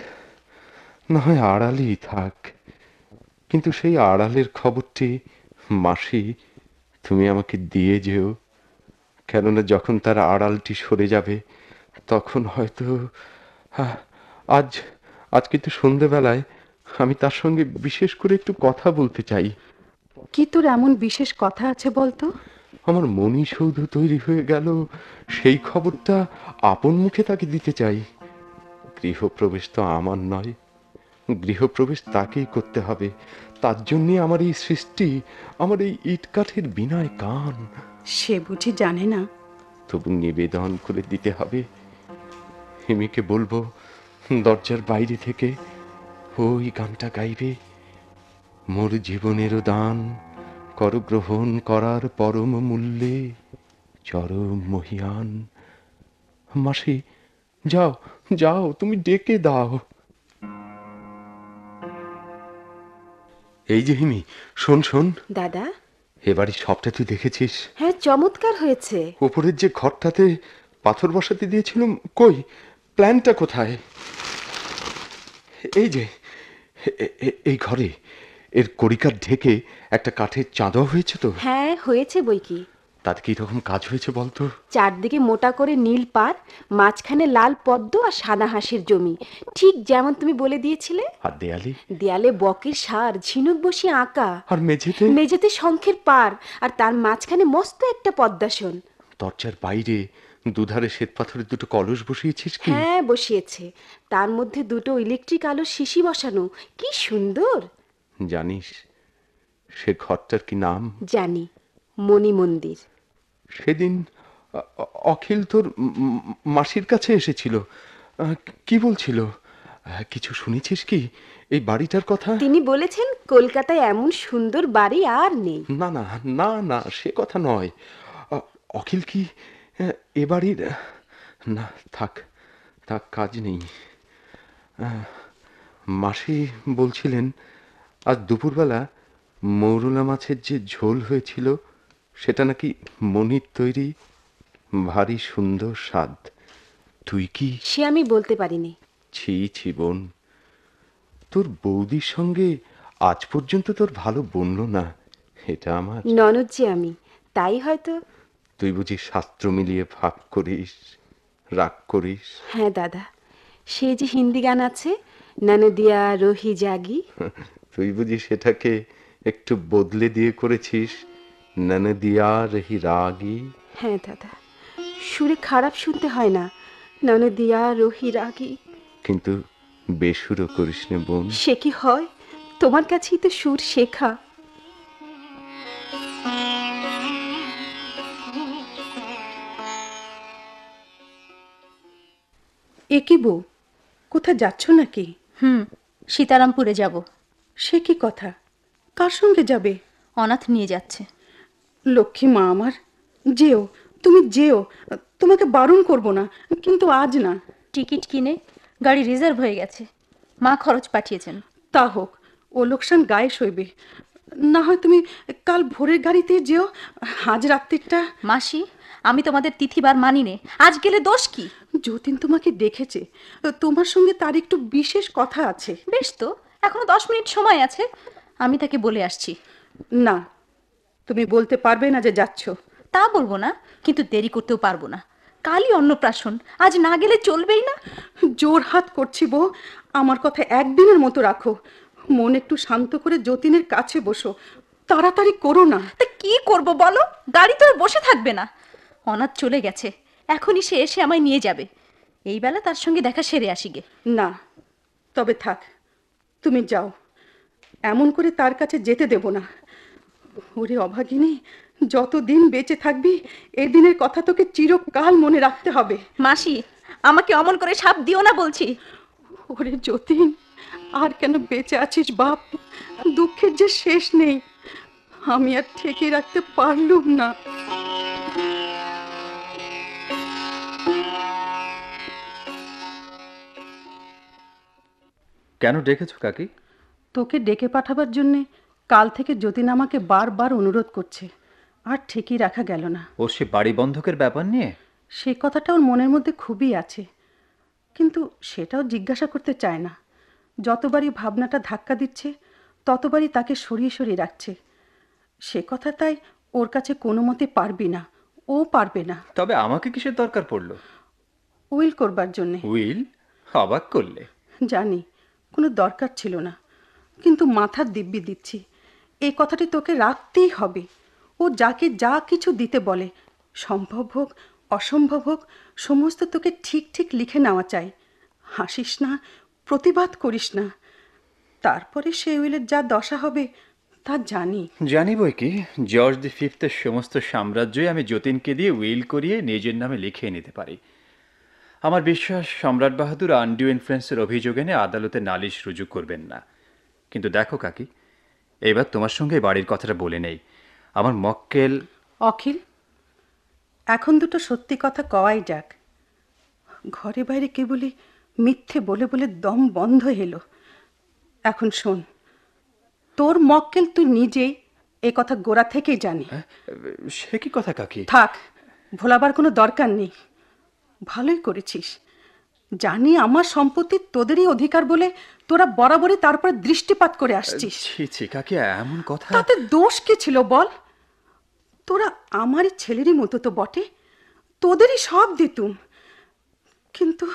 না হয় আড়ালেই থাক, কিন্তু সেই আড়ালের খবরটি মাসি তুমি আমাকে দিয়ে যেও। কেননা যখন তার আড়ালটি সরে যাবে, তখন হয়তো আজ কিন্তু সন্ধেবেলায় আমি তার সঙ্গে বিশেষ করে একটু কথা বলতে চাই। কি তোর এমন বিশেষ কথা আছে বলতো? আমার মণিসৌধ তৈরি হয়ে গেল, সেই খবরটা আপন মুখে তাকে দিতে চাই। গৃহপ্রবেশ তো আমার নয়, গৃহপ্রবেশ তাকেই করতে হবে। তার জন্যে আমার এই সৃষ্টি, আমার এই ইটকাঠের বিনয় গান। সে বুঝি জানে না? তবু নিবেদন করে দিতে হবে। হিমিকে বলবো দরজার বাইরে থেকে ওই গানটা গাইবে। মোর জীবনেরও দান কর গ্রহণ করার পরম মূল্যে চরম মহিয়ান। মাসি, যাও তুমি ডেকে দাও। এই যে হিমি, শোন। দাদা। এবারে সবটা তুই দেখেছিস? হ্যাঁ, চমৎকার হয়েছে। ওপরের যে ঘরটাতে পাথর বসাতে দিয়েছিলাম, কই প্ল্যানটা কোথায়? এই যে এই ঘরে এর কড়িকার ঢেকে একটা কাঠের চাঁদা হয়েছে তো? হ্যাঁ, হয়েছে বই কি। তাতে কি রকম কাজ হয়েছে বলতো? চারদিকে মোটা করে নীল পাড়, মাঝখানে লাল পদ্ম আর সাদা হাঁসের জমি, ঠিক যেমন তুমি বলে দিয়েছিলে। আর দেয়ালে বকের সার ঝিনুক বসিয়ে আঁকা। আর মেঝেতে শঙ্খের পাড়, আর তার মাঝখানে মস্ত একটা পদ্মাসন। দরজার বাইরে দুধারে শ্বেত পাথরের দুটো কলস বসিয়েছিস কি? হ্যাঁ, বসিয়েছে। তার মধ্যে দুটো ইলেকট্রিক আলো শিশি বসানো। কি সুন্দর! জানিস সে ঘরটার কি নাম? জানি, মণি মন্দির। সেদিন অখিল তোর মাসির কাছে এসেছিল, কি বলছিল? কিছু শুনেছিস কি এই বাড়িটার কথা? তিনি বলেছেন কলকাতায় এমন সুন্দর বাড়ি আর নেই। না, সে কথা নয়। অখিল কি এ বাড়ির? না, থাক, কাজ নেই। মাসি বলছিলেন আজ দুপুরবেলা মৌরলা মাছের যে ঝোল হয়েছিল, সেটা নাকি মনির তৈরি, ভারী সুন্দর স্বাদ। তুই কি? সে আমি বলতে পারিনি। ছি বোন, তোর বৌদির সঙ্গে আজ পর্যন্ত তোর ভালো বনল না, এটা আমার ননদ যে আমি, তাই হয়তো। তুই বুঝি শাস্ত্র মিলিয়ে ভাগ করিস, রাগ করিস? হ্যাঁ দাদা, সে যে হিন্দি গান আছে, ননদিয়া রোহি জাগি, তুই বুঝি সেটাকে একটু বদলে দিয়ে করেছিস, ননদিয়া রহি রাগি? হ্যাঁ দাদা, সুরে খারাপ শুনতে হয় না, ননদিয়া রোহি রাগি। কিন্তু বেসুরও করিস নে বোন। সে কি হয়? তোমার কাছেই তো সুর শেখা। এ কি বউ, কোথায় যাচ্ছ নাকি? সীতারামপুরে যাব। সে কি কথা? কার সঙ্গে যাবে? অনাথ নিয়ে যাচ্ছে। লক্ষ্মী মা আমার, যেও, তুমি যেও, তোমাকে বারণ করব না, কিন্তু আজ না। টিকিট কিনে গাড়ি রিজার্ভ হয়ে গেছে, মা খরচ পাঠিয়েছেন। তা হোক, ও লোকসান গায়ে সইবে। না হয় তুমি কাল ভোরের গাড়িতে যেও, আজ রাত্রিটা। মাসি, আমি তোমাদের তিথিবার মানি নে, আজ গেলে দোষ কি? যতীন তোমাকে দেখেছে, তোমার সঙ্গে তার একটু বিশেষ কথা আছে। বেশ তো, এখনো 10 মিনিট সময় আছে, আমি তাকে বলে আসছি। না, তুমি বলতে পারবে না যে যাচ্ছ। তা বলবো না, কিন্তু দেরি করতেও পারবো না। কালই অন্নপ্রাশন, আজ না গেলে চলবেই না। জোর হাত করছি বউ, আমার কথা একদিনের মতো রাখো। মন একটু শান্ত করে যতীনের কাছে বসো, তাড়াতাড়ি করো না। তা কি করব বলো? গাড়ি তো আর বসে থাকবে না। অনাথ চলে গেছে, এখনই সে এসে আমায় নিয়ে যাবে। এই বেলা তার সঙ্গে দেখা সেরে আসি গে। না, তবে থাক, তুমি যাও। এমন করে তার কাছে যেতে দেব না। ওরে অভাগিনী, যতদিন বেঁচে থাকবি এই দিনের কথা তোকে চিরকাল মনে রাখতে হবে। মাসি, আমাকে অমন করে সাপ দিও না বলছি। ওরে যতীন, আর কেন বেঁচে আছিস বাপ? দুঃখের যে শেষ নেই। আমি আর ঠেকিয়ে রাখতে পারলুম না। কেন ডেকেছো কাকি? তোকে ডেকে পাঠাবার জন্যে কাল থেকে যতীন আমাকে বারবার অনুরোধ করছে, আর ঠেকিয়ে রাখা গেল না। ওর সে বাড়ি বন্ধকের ব্যাপার নিয়ে? সে কথাটা ওর মনের মধ্যে খুবই আছে, কিন্তু সেটাও জিজ্ঞাসা করতে চায় না। যতবারই ভাবনাটা ধাক্কা দিচ্ছে ততবারই তাকে সরিয়ে সরিয়ে রাখছে। সে কথা তাই ওর কাছে কোনো মতে পারবি না, ও পারবে না। তবে আমাকে কিসের দরকার পড়লো? উইল করবার জন্যে। উইল? অবাক করলে। জানি কোনো দরকার ছিল না, কিন্তু মাথার দিব্যি দিচ্ছি, এই কথাটি তোকে রাখতেই হবে। ও যাকে যা কিছু দিতে বলে, সম্ভব হোক অসম্ভব হোক, সমস্ত তোকে ঠিক ঠিক লিখে নেওয়া চাই। হাসিস না, প্রতিবাদ করিস না। তারপরে সে উইলের যা দশা হবে তা জানি। জানি বই কি, জর্জ দি ফিফথের সমস্ত সাম্রাজ্যই আমি যতীনকে দিয়ে উইল করিয়ে নিজের নামে লিখিয়ে নিতে পারি। আমার বিশ্বাস সম্রাট বাহাদুর আনডিউ ইনফ্লুয়েন্সের অভিযোগ এনে আদালতে নালিশ রুজু করবেন না। কিন্তু দেখো কাকি, এবার তোমার সঙ্গে বাড়ির কথাটা বলে নেই। আমার মক্কেল অখিল, এখন দুটো সত্যি কথা কওয়াই যাক। ঘরে বাইরে কেবলই মিথ্যে বলে বলে দম বন্ধ এলো। এখন শোন, তোর মক্কেল তুই নিজেই এ কথা গোড়া থেকেই জানি। সে কি কথা কাকি? থাক, ভোলাবার কোনো দরকার নেই। ভালোই করেছিস। জানি আমার সম্পত্তি তোদেরই অধিকার বলে তোরা বরাবরই তারপরে দৃষ্টিপাত করে আসছিস। ছি ছি কাকি, এমন কথা। তাতে দোষ কি ছিল বল? তোরা আমারই ছেলেরই মতো তো বটে, তোদেরই সব দিতুম। কিন্তু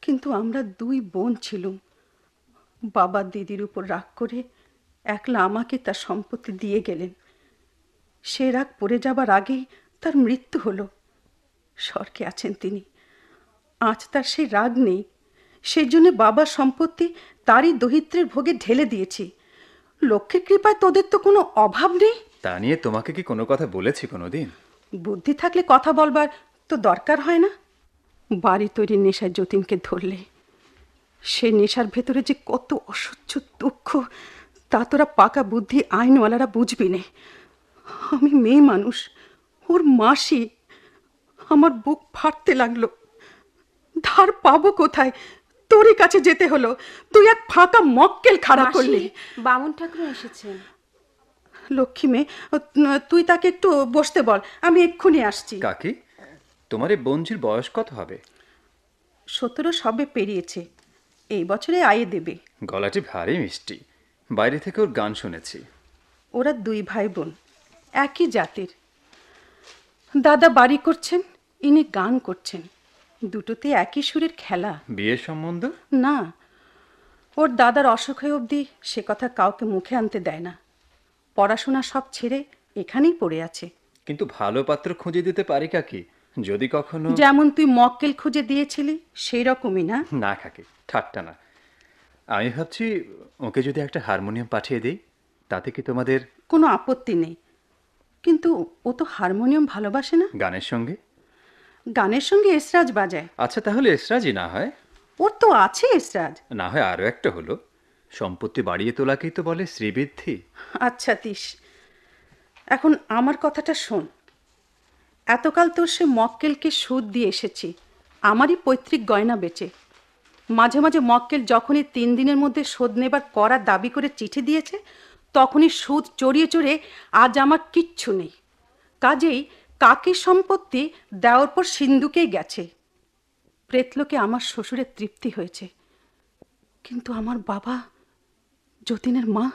কিন্তু আমরা দুই বোন ছিলুম। বাবা দিদির উপর রাগ করে একলা আমাকে তার সম্পত্তি দিয়ে গেলেন। সে রাগ পড়ে যাবার আগেই তার মৃত্যু হলো। স্বর্গে আছেন তিনি, আজ তার সেই রাগ নেই। সেই জন্য বাবার সম্পত্তি তারই দরিদ্রের ভোগে ঢেলে দিয়েছি। লক্ষ্মীর কৃপায় তোদের তো কোনো অভাব নেই। তা নিয়ে তোমাকে কি কোনো কথা বলেছি কোনোদিন? বুদ্ধি থাকলে কথা বলবার তো দরকার হয় না। বাড়ি তৈরির নেশায় যতীনকে ধরলে, সে নেশার ভেতরে যে কত অসহ্য দুঃখ তা তোরা পাকা বুদ্ধি আইনওয়ালারা বুঝবি নে। আমি মেয়ে মানুষ, ওর মাসি। আমার বুক ফাটতে লাগলো। ধার পাবো কোথায়? তোরই কাছে যেতে হলো। তুই এক ফাঁকা মক্কেল খাড়া করলি। বামুন ঠাকুর এসেছেন। লক্ষ্মী মেয়ে, তুই তাকে একটু বসতে বল, আমি এক্ষুনি আসছি। কাকি, তোমার এই বঞ্জির বয়স কত হবে? 17 সবে পেরিয়েছে, এই বছরে আয়ে দেবে। গলাটি ভারী মিষ্টি, বাইরে থেকে ওর গান শুনেছি। ওরা দুই ভাই বোন, একই জাতের। দাদা বাড়ি করছেন, ইনি গান করছেন, দুটোতে একই সুরের খেলা। বিয়ের সম্বন্ধ? না, ওর দাদার অসুখ হয়ে অবধি সে কথা কাউকে মুখে আনতে দেয় না। পড়াশোনা সব ছেড়ে এখানেই পড়ে আছে। কিন্তু ভালো পাত্র খুঁজে দিতে পারি কাকি, যদি কখনো। যেমন তুই মক্কেল খুঁজে দিয়েছিলি সেই রকমই না? না কাকি, ঠাট্টা না। আমি ভাবছি ওকে যদি একটা হারমোনিয়াম পাঠিয়ে দিই, তাতে কি তোমাদের? কোনো আপত্তি নেই, কিন্তু ও তো হারমোনিয়াম ভালোবাসে না। গানের সঙ্গে? গানের সঙ্গে এসরাজ বাজায়। আচ্ছা, তাহলে এসরাজই না হয়। ওর তো আছে এসরাজ। না হয় আরও একটা হলো, সম্পত্তি বাড়িয়ে তোলাকেই তো বলে শ্রীবৃদ্ধি। আচ্ছা তিস, এখন আমার কথাটা শোন। এতকাল তোর সে মক্কেলকে সুদ দিয়ে এসেছি, আমারই পৈতৃক গয়না বেচে। মাঝে মাঝে মক্কেল যখনই 3 দিনের মধ্যে শোধ নেবার করার দাবি করে চিঠি দিয়েছে, তখনই সুদ চড়িয়ে চড়ে আজ আমার কিচ্ছু নেই। কাজেই কাকির সম্পত্তি দেওয়ার পর সিন্ধুকেই গেছে। প্রেতলোকে আমার শ্বশুরের তৃপ্তি হয়েছে, কিন্তু আমার বাবা, যতীনের মা,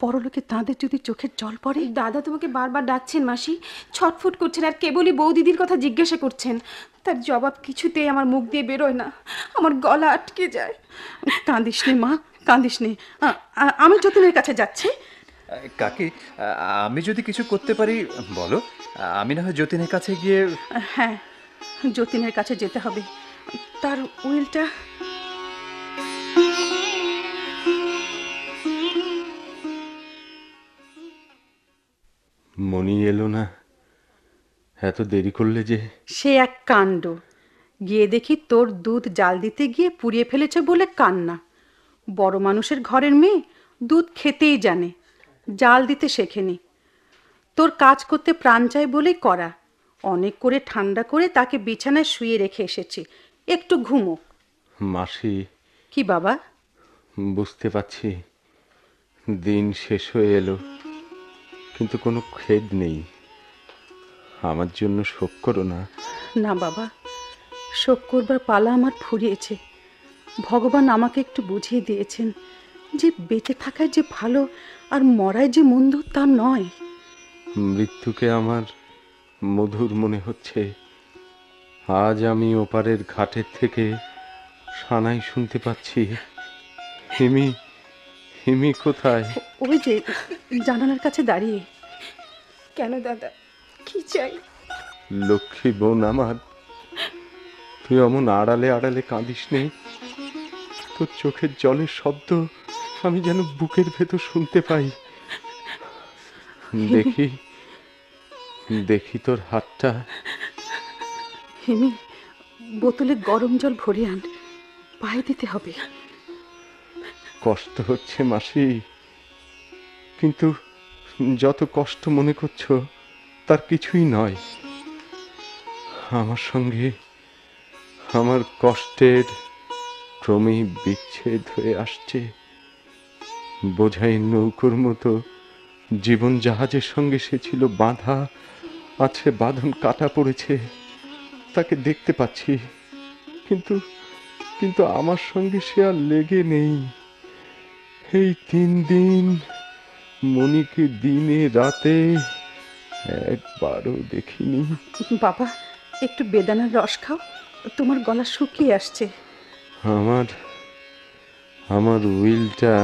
পরলোকে তাঁদের যদি চোখের জল পড়ে। দাদা তোমাকে বারবার ডাকছেন মাসি, ছটফট করছেন, আর কেবলই বৌদিদির কথা জিজ্ঞাসা করছেন। তার জবাব কিছুতেই আমার মুখ দিয়ে বেরোয় না, আমার গলা আটকে যায়। কাঁদিস নে মা, কাঁদিস নে। আমি যতীনের কাছে যাচ্ছি। কাকি, আমি যদি কিছু করতে পারি বলো, আমি না হয় যতীনের কাছে গিয়ে। হ্যাঁ, যতীনের কাছে যেতে হবে। তার উইলটা মনি এলো না, এত দেরি করলে যে? সে এক কাণ্ড। গিয়ে দেখি তোর দুধ জাল দিতে গিয়ে পুড়িয়ে ফেলেছে বলে কান্না। বড় মানুষের ঘরের মেয়ে দুধ খেতেই জানে, জাল দিতে শেখেনি। তোর কাজ করতে প্রাণ চায় বলেই করা। অনেক করে ঠান্ডা করে তাকে বিছানায় শুয়ে রেখে এসেছি, একটু ঘুমো। মাসি, কি বাবা? বুঝতে পারছি দিন শেষ হয়ে এলো, কিন্তু কোনো খেদ নেই। আমার জন্য শোক করো না। না বাবা, শোক করবার পালা আমার ফুরিয়েছে। ভগবান আমাকে একটু বুঝিয়ে দিয়েছেন যে বেঁচে থাকায় যে ভালো আর মরায় যে মন্দ তা নয়। মৃত্যুকে আমার মধুর মনে হচ্ছে। আজ আমি ওপারের ঘাটের থেকে সানাই শুনতে পাচ্ছি। হিমি, হিমি কোথায়? ওই যে জানালার কাছে দাঁড়িয়ে। কেন দাদা, কি চাই? লক্ষ্মী বোন আমার, তুই অমন আড়ালে আড়ালে কাঁদিস নে। তোর চোখের জলের শব্দ আমি যেন বুকের ভেতর শুনতে পাই। দেখি দেখি তোর হাতটা। হিমি, বোতলে গরম জল ভরে আন, পায়ে দিতে হবে। কষ্ট হচ্ছে মাসি, কিন্তু যত কষ্ট মনে করছো তার কিছুই নয়। আমার সঙ্গে আমার কষ্টের ক্রমেই বিচ্ছেদ হয়ে আসছে। বোঝাই নৌকোর মতো জীবন জাহাজের সঙ্গে সে ছিল বাঁধা আছে, বাঁধন কাটা পড়েছে, তাকে দেখতে পাচ্ছি, কিন্তু কিন্তু আমার সঙ্গে সে আর লেগে নেই। এই 3 দিন মনিকে দিনে রাতে একবারও দেখিনি। বাবা, একটু বেদানার রস খাও, তোমার গলা শুকিয়ে আসছে। আমার আমার উইলটা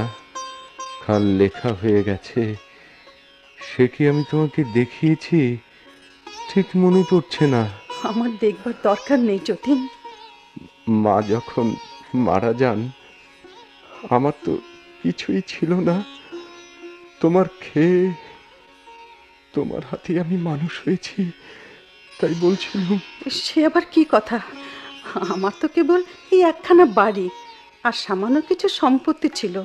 কাল লেখা হয়ে গেছে। সে কি আমি তোমাকে দেখিয়েছি? ঠিক মনে পড়ছে না। আমার দেখবার দরকার নেই যতীন। মা যখন মারা যান আমার তো কিছুই ছিল না। তোমার খেয়ে তোমার হাতে আমি মানুষ হয়েছি, তাই বলছিলাম। সে আবার কি কথা? আমার তো কেবল এই একখানা বাড়ি আর সামান্য কিছু সম্পত্তি ছিল,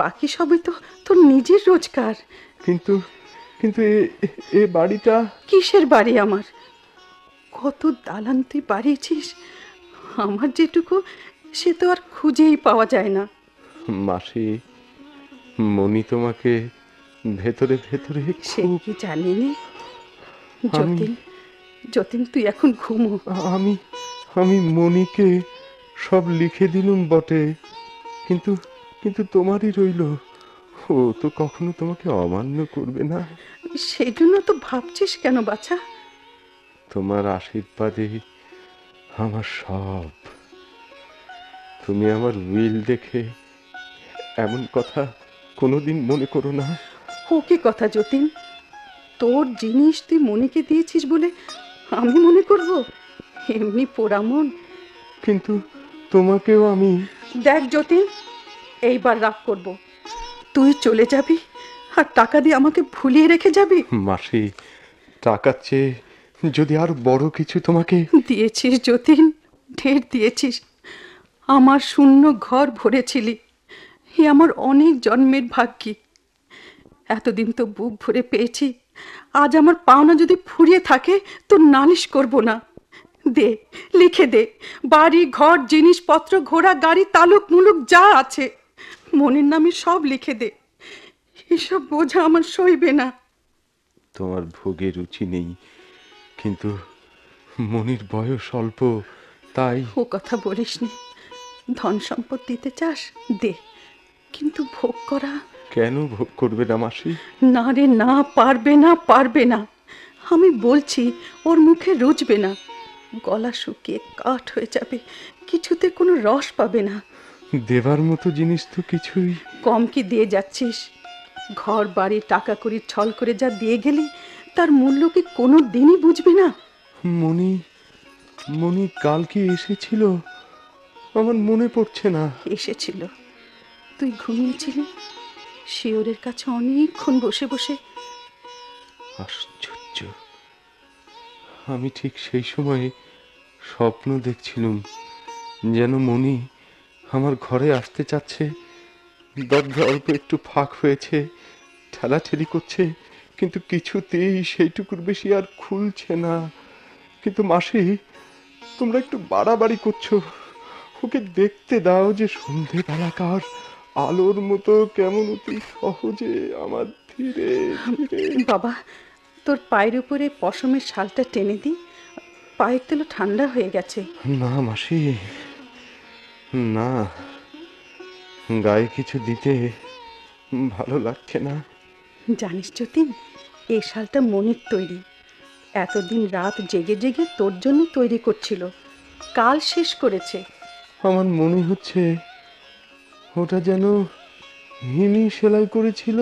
বাকি সবই তো তোর নিজের রোজগার। কিন্তু কিন্তু এ বাড়িটা কিসের বাড়ি আমার? কত দালান তুই বাড়িয়েছিস, আমার যেটুকু সে তো আর খুঁজেই পাওয়া যায় না। মাসি, মনি তোমাকে ভেতরে ভেতরে সে কি জানিনি? যতীন, যতীন তুই এখন ঘুমো। আমি আমি মনিকে সব লিখে দিলুম বটে, কিন্তু কিন্তু তোমারই রইল। ও তো কখনো তোমাকে অমান্য করবে না। সেই জন্য তো ভাবছিস কেন বাছা? তোমার আশীর্বাদে আমার সব। তুমি আমার উইল দেখে এমন কথা কোনোদিন মনে করো না। ও কি কথা যতীন? তোর জিনিস তুই মনিকে দিয়েছিস বলে আমি মনে করব? এমনি পোড়ামন। কিন্তু তোমাকেও আমি। দেখ যতীন, এইবার রাগ করব। তুই চলে যাবি আর টাকা দিয়ে আমাকে ভুলিয়ে রেখে যাবি? মাসি, টাকার চেয়ে যদি আর বড় কিছু তোমাকে দিয়েছিস যতীন, ঢের দিয়েছিস। আমার শূন্য ঘর ভরেছিলি, এ আমার অনেক জন্মের ভাগ্যি। এতদিন তো বুক ভরে পেয়েছি, আজ আমার পাওনা যদি ফুরিয়ে থাকে তো নালিশ করব না। দে, লিখে দে, বাড়ি ঘর জিনিসপত্র ঘোড়া গাড়ি তালুক মুলুক যা আছে মনের নামে সব লিখে দে। এসব বোঝা আমার সইবে না। তোমার ভোগে রুচি নেই, কিন্তু মনির বয়স অল্প, তাই। ও কথা বলিস নি। ধন সম্পদ দিতে চাস দে, কিন্তু ভোগ করা। কেন ভোগ করবে না মাসি? না রে না, পারবে না, পারবে না। আমি বলছি ওর মুখে রুচবে না, গলা শুকিয়ে কাঠ হয়ে যাবে, কিছুতে কোনো রস পাবে না। দেবার মতো জিনিস তো কিছুই। কম কি দিয়ে যাচ্ছিস? ঘর বাড়ি টাকা করি ছল করে যা দিয়ে গেলি তার মূল্য কি কোনো দিনই বুঝবে না? মনি মনি কাল কি এসেছিল? আমার মনে পড়ছে না। এসেছিল, তুই ঘুমিয়েছিলি শিওরের কাছে অনেকক্ষণ বসে বসে। আশ্চর্য, আমি ঠিক সেই সময়ে স্বপ্ন দেখছিলুম, যেন মনি আমার ঘরে আসতে চাচ্ছে। দরজা অল্প একটু ফাঁক হয়েছে, ঠেলাঠেলি করছে, কিন্তু কিছুতেই সেইটুকুর বেশি আর খুলছে না। কিন্তু মাসি, তোমরা একটু বাড়াবাড়ি করছো। ওকে দেখতে দাও যে সন্ধেবেলাকার আলোর মতো কেমন অতি সহজে আমার ধীরে ধীরে। বাবা, তোর পায়ের উপরে পশমের শালটা টেনে দি, পায়ের তেলো ঠান্ডা হয়ে গেছে। না মাসি, না, গায়ে কিছু দিতে ভালো লাগছে না। জানিস যতীন, এই শালটা মনির তৈরি। এতদিন রাত জেগে জেগে তোর জন্য তৈরি করছিল, কাল শেষ করেছে। আমার মনে হচ্ছে ওটা যেন হিমি সেলাই করেছিল।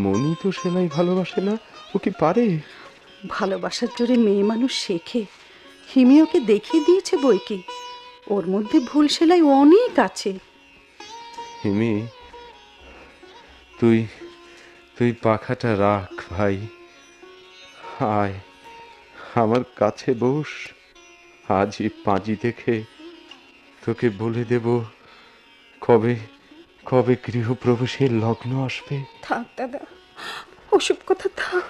মনি তো সেলাই ভালোবাসে না, ও কি পারে? ভালোবাসার জোরে মেয়ে মানুষ শেখে। হিমি ওকে দেখিয়ে দিয়েছে বই কি, ওর মধ্যে ভুল সেলাই অনেক আছে। হিমি, তুই তুই পাখাটা রাখ ভাই, আয় আমার কাছে বস। আজই পাঁজি দেখে তোকে বলে দেব কবে কবে গৃহপ্রবেশের লগ্ন আসবে। থাক দাদা, ওসব কথা থাক।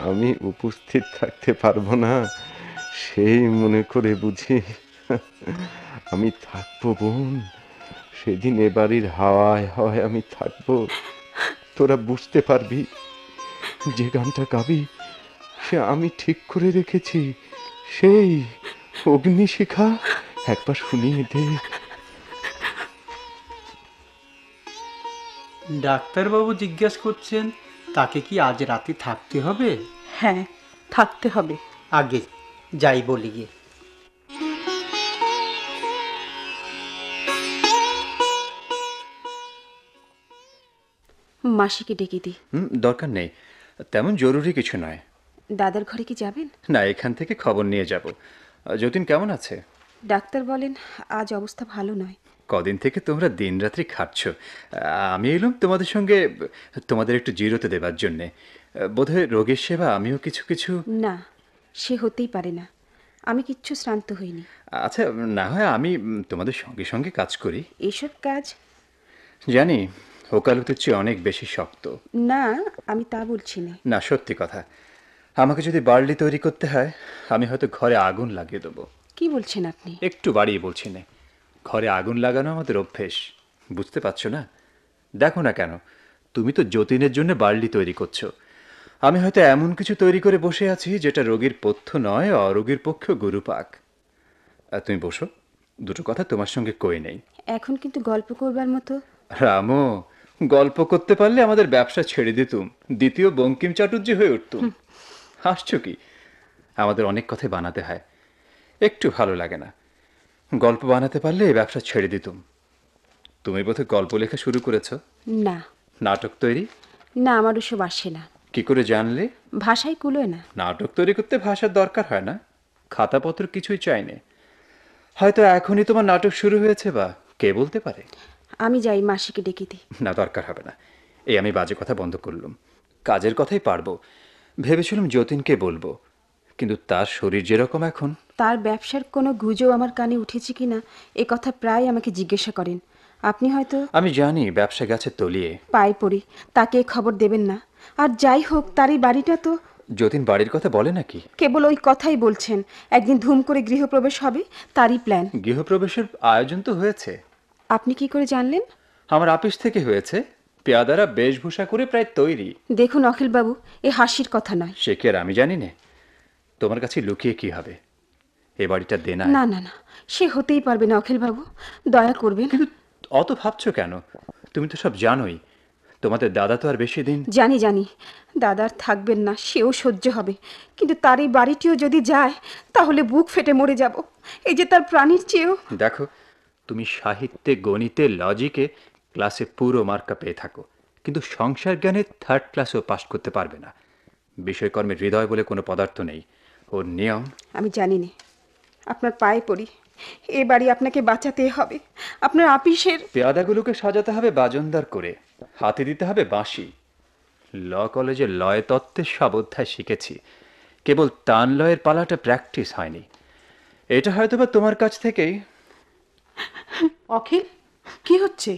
আমি উপস্থিত থাকতে পারবো না সেই মনে করে বুঝি? আমি থাকবো বোন, সেদিন এ বাড়ির হাওয়ায় হাওয়ায় আমি থাকবো। তোরা বুঝতে পারবি। যে গানটা গাবি সে আমি ঠিক করে রেখেছি, সেই অগ্নিশিখা। একবার শুনিয়ে দে। ডাক্তারবাবু জিজ্ঞেস করছেন তাকে কি আজ রাতে থাকতে হবে? হ্যাঁ, থাকতে হবে। আগে যাই বলি গিয়ে। মাসিকে ডেকে দিই। দরকার নেই, তেমন জরুরি কিছু নয়। দাদার ঘরে কি যাবেন? না, এখান থেকে খবর নিয়ে যাব। যতীন কেমন আছে? ডাক্তার বলেন আজ অবস্থা ভালো নয়। কদিন থেকে তোমরা দিনরাত্রি খাটছ, আমি এলাম তোমাদের সঙ্গে তোমাদের একটু জিরোতে দেবার জন্যে। বোধহয় রোগীর সেবা আমিও কিছু কিছু। না, সে হতেই পারে না, আমি কিচ্ছু শ্রান্ত হইনি। আচ্ছা, না হয় আমি তোমাদের সঙ্গে সঙ্গে কাজ করি। এইসব কাজ জানি ওকালতির চেয়ে অনেক বেশি শক্ত। না, আমি তা বলছি না। না, সত্যি কথা, আমাকে যদি বার্লি তৈরি করতে হয় আমি হয়তো ঘরে আগুন লাগিয়ে দেবো। কি বলছেন আপনি? একটু বাড়িয়ে বলছি না, ঘরে আগুন লাগানো আমাদের অভ্যেস, বুঝতে পারছো না? দেখো না কেন, তুমি তো যতীনের জন্য বার্লি তৈরি করছো, আমি হয়তো এমন কিছু তৈরি করে বসে আছি যেটা রোগীর পথ্য নয়, অরোগীর পক্ষে গুরুপাক। তুমি বসো, দুটো কথা তোমার সঙ্গে কই নেই। এখন কিন্তু গল্প করবার মতো। রামো, গল্প করতে পারলে আমাদের ব্যবসা ছেড়ে দিতুম, দ্বিতীয় বঙ্কিম চাটুর্যে হয়ে উঠতুম। হাসছো কি? আমাদের অনেক কথাই বানাতে হয়, একটু ভালো লাগে না। গল্প বানাতে পারলে এই ব্যবসা ছেড়ে দিতুম। তুমি বোধহয় গল্প লেখা শুরু করেছো? না। নাটক তৈরি? না, আমার ওসব আসে না। কি করে জানলে? ভাষাই কুলোয় না। নাটক তৈরি করতে ভাষার দরকার হয় না, খাতাপত্র কিছুই চাই না। হয়তো এখনই তোমার নাটক শুরু হয়েছে, বা কে বলতে পারে। আমি যাই, মাসিকে ডেকে দিই। না, দরকার হবে না, এই আমি বাজে কথা বন্ধ করলুম, কাজের কথাই পারবো। ভেবেছিলাম যতীনকে বলবো, কিন্তু তার শরীর যেরকম এখন। তার ব্যবসার কোনো গুজব আমার কানে উঠেছে কিনা এ কথা প্রায় আমাকে জিজ্ঞাসা করেন। আপনি হয়তো। আমি জানি ব্যবসা গেছে তলিয়ে। পায়ে পড়ি, তাকে খবর দেবেন না। আর যাই হোক, তার এই বাড়িটা তো। যতীন বাড়ির কথা বলে নাকি? কেবল ওই কথাই বলছেন, একদিন ধুম করে গৃহপ্রবেশ হবে, তারই প্ল্যান। গৃহপ্রবেশের আয়োজন তো হয়েছে। আপনি কি করে জানলেন? আমার আপিস থেকে হয়েছে, পেয়াদারা বেশভূষা করে প্রায় তৈরি। দেখুন অখিলবাবু, এ হাসির কথা নয়। সে কি আর আমি জানি না? তোমার কাছে লুকিয়ে কি হবে? এ বাড়িটা দেনা। না না না, সে হতেই পারবে না অখিলবাবু, দয়া করবেন। কিন্তু অত ভাবছো কেন? তুমি তো সব জানোই, তোমাদের দাদা তো আর বেশি দিন। জানি জানি, দাদার থাকবেন না, সেও সহ্য হবে, কিন্তু তার এই বাড়িটিও যদি যায় তাহলে বুক ফেটে মরে যাব। এই যে তার প্রাণীর চেয়েও। দেখো, তুমি সাহিত্যে, গণিতে, লজিকে ক্লাসে পুরো মার্কা পেয়ে থাকো, কিন্তু সংসার জ্ঞানে 3rd ক্লাসেও পাস করতে পারবে না। বিষয়কর্মে হৃদয় বলে কোনো পদার্থ নেই, ওর নিয়ম। আমি জানি না, আপনার পায়ে পড়ি, এ বাড়ি আপনাকে বাঁচাতে হবে। আপনার আপিসের পেয়াদাগুলোকে সাজাতে হবে বাজনদার করে, হাতে দিতে হবে বাঁশি। ল কলেজে লয় তত্ত্বের সব অধ্যায় শিখেছি, কেবল তান লয়ের পালাটা প্র্যাকটিস হয়নি। এটা হয়তোবা তোমার কাছ থেকেই। অখিল, কি হচ্ছে?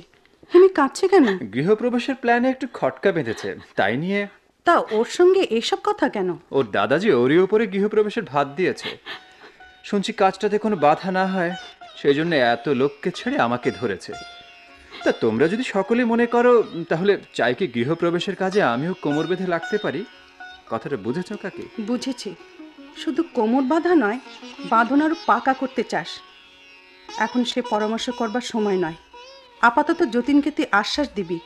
হিমি কাঁদছে কেন? গৃহপ্রবেশের প্ল্যানে একটু খটকা বেঁধেছে, তাই নিয়ে। তা ওর সঙ্গে এসব কথা কেন? ওর দাদাজি ওরই উপরে গৃহপ্রবেশের ভাত দিয়েছে। শুনছি কাজটাতে কোনো বাধা না হয়, সেই জন্য এত লোককে ছেড়ে আমাকে ধরেছে। তা তোমরা যদি সকলে মনে করো, তাহলে চাই কি গৃহপ্রবেশের কাজে আমিও কোমর বেঁধে লাগতে পারি? কথাটা বুঝেছো কাকি? বুঝেছি। শুধু কোমর বাঁধা নয়, বাঁধন আরও পাকা করতে চাস। এখন সে পরামর্শ করবার সময় নয়। আপাতত যতীনকে তুই আশ্বাস দিবি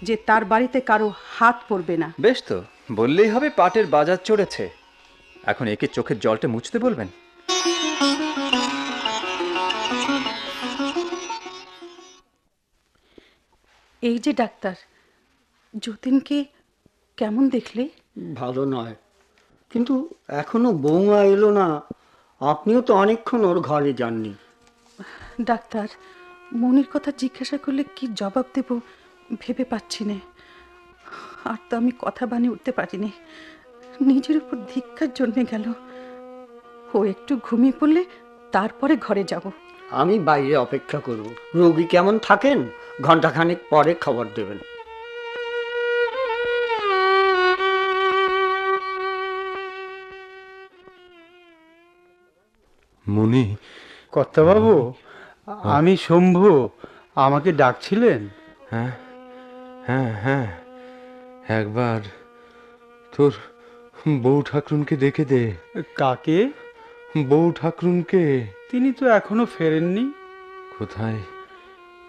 যে তার বাড়িতে কারো হাত পড়বে না। বেশ, তো বললেই হবে পাটের বাজার চড়েছে। এখন একে চোখের জলটা মুছতে বলবেন। এই যে ডাক্তার, যতীনকে কেমন দেখলে? ভালো নয়, কিন্তু এখনো বৌমা এলো না। আপনিও তো অনেকক্ষণ ওর ঘরে যাননি। ডাক্তার, মনির কথা জিজ্ঞাসা করলে কি জবাব দেব ভেবে পাচ্ছি না। আর তো আমি কথা বানিয়ে উঠতে পারিনি। নিজের উপর ধিক্কার জন্মে গেল। ও একটু ঘুমিয়ে পড়লে তারপরে ঘরে যাব। আমি বাইরে অপেক্ষা করব। রোগী কেমন থাকেন ঘন্টাখানেক পরে খবর দেবেন। মনি, কর্তাবাবু, আমি শম্ভু, আমাকে ডাকছিলেন? হ্যাঁ হ্যাঁ হ্যাঁ, একবার তোর বউ ঠাকরুনকে ডেকে দে। কাকে? বউ ঠাকরুনকে। তিনি তো এখনো ফেরেননি। কোথায়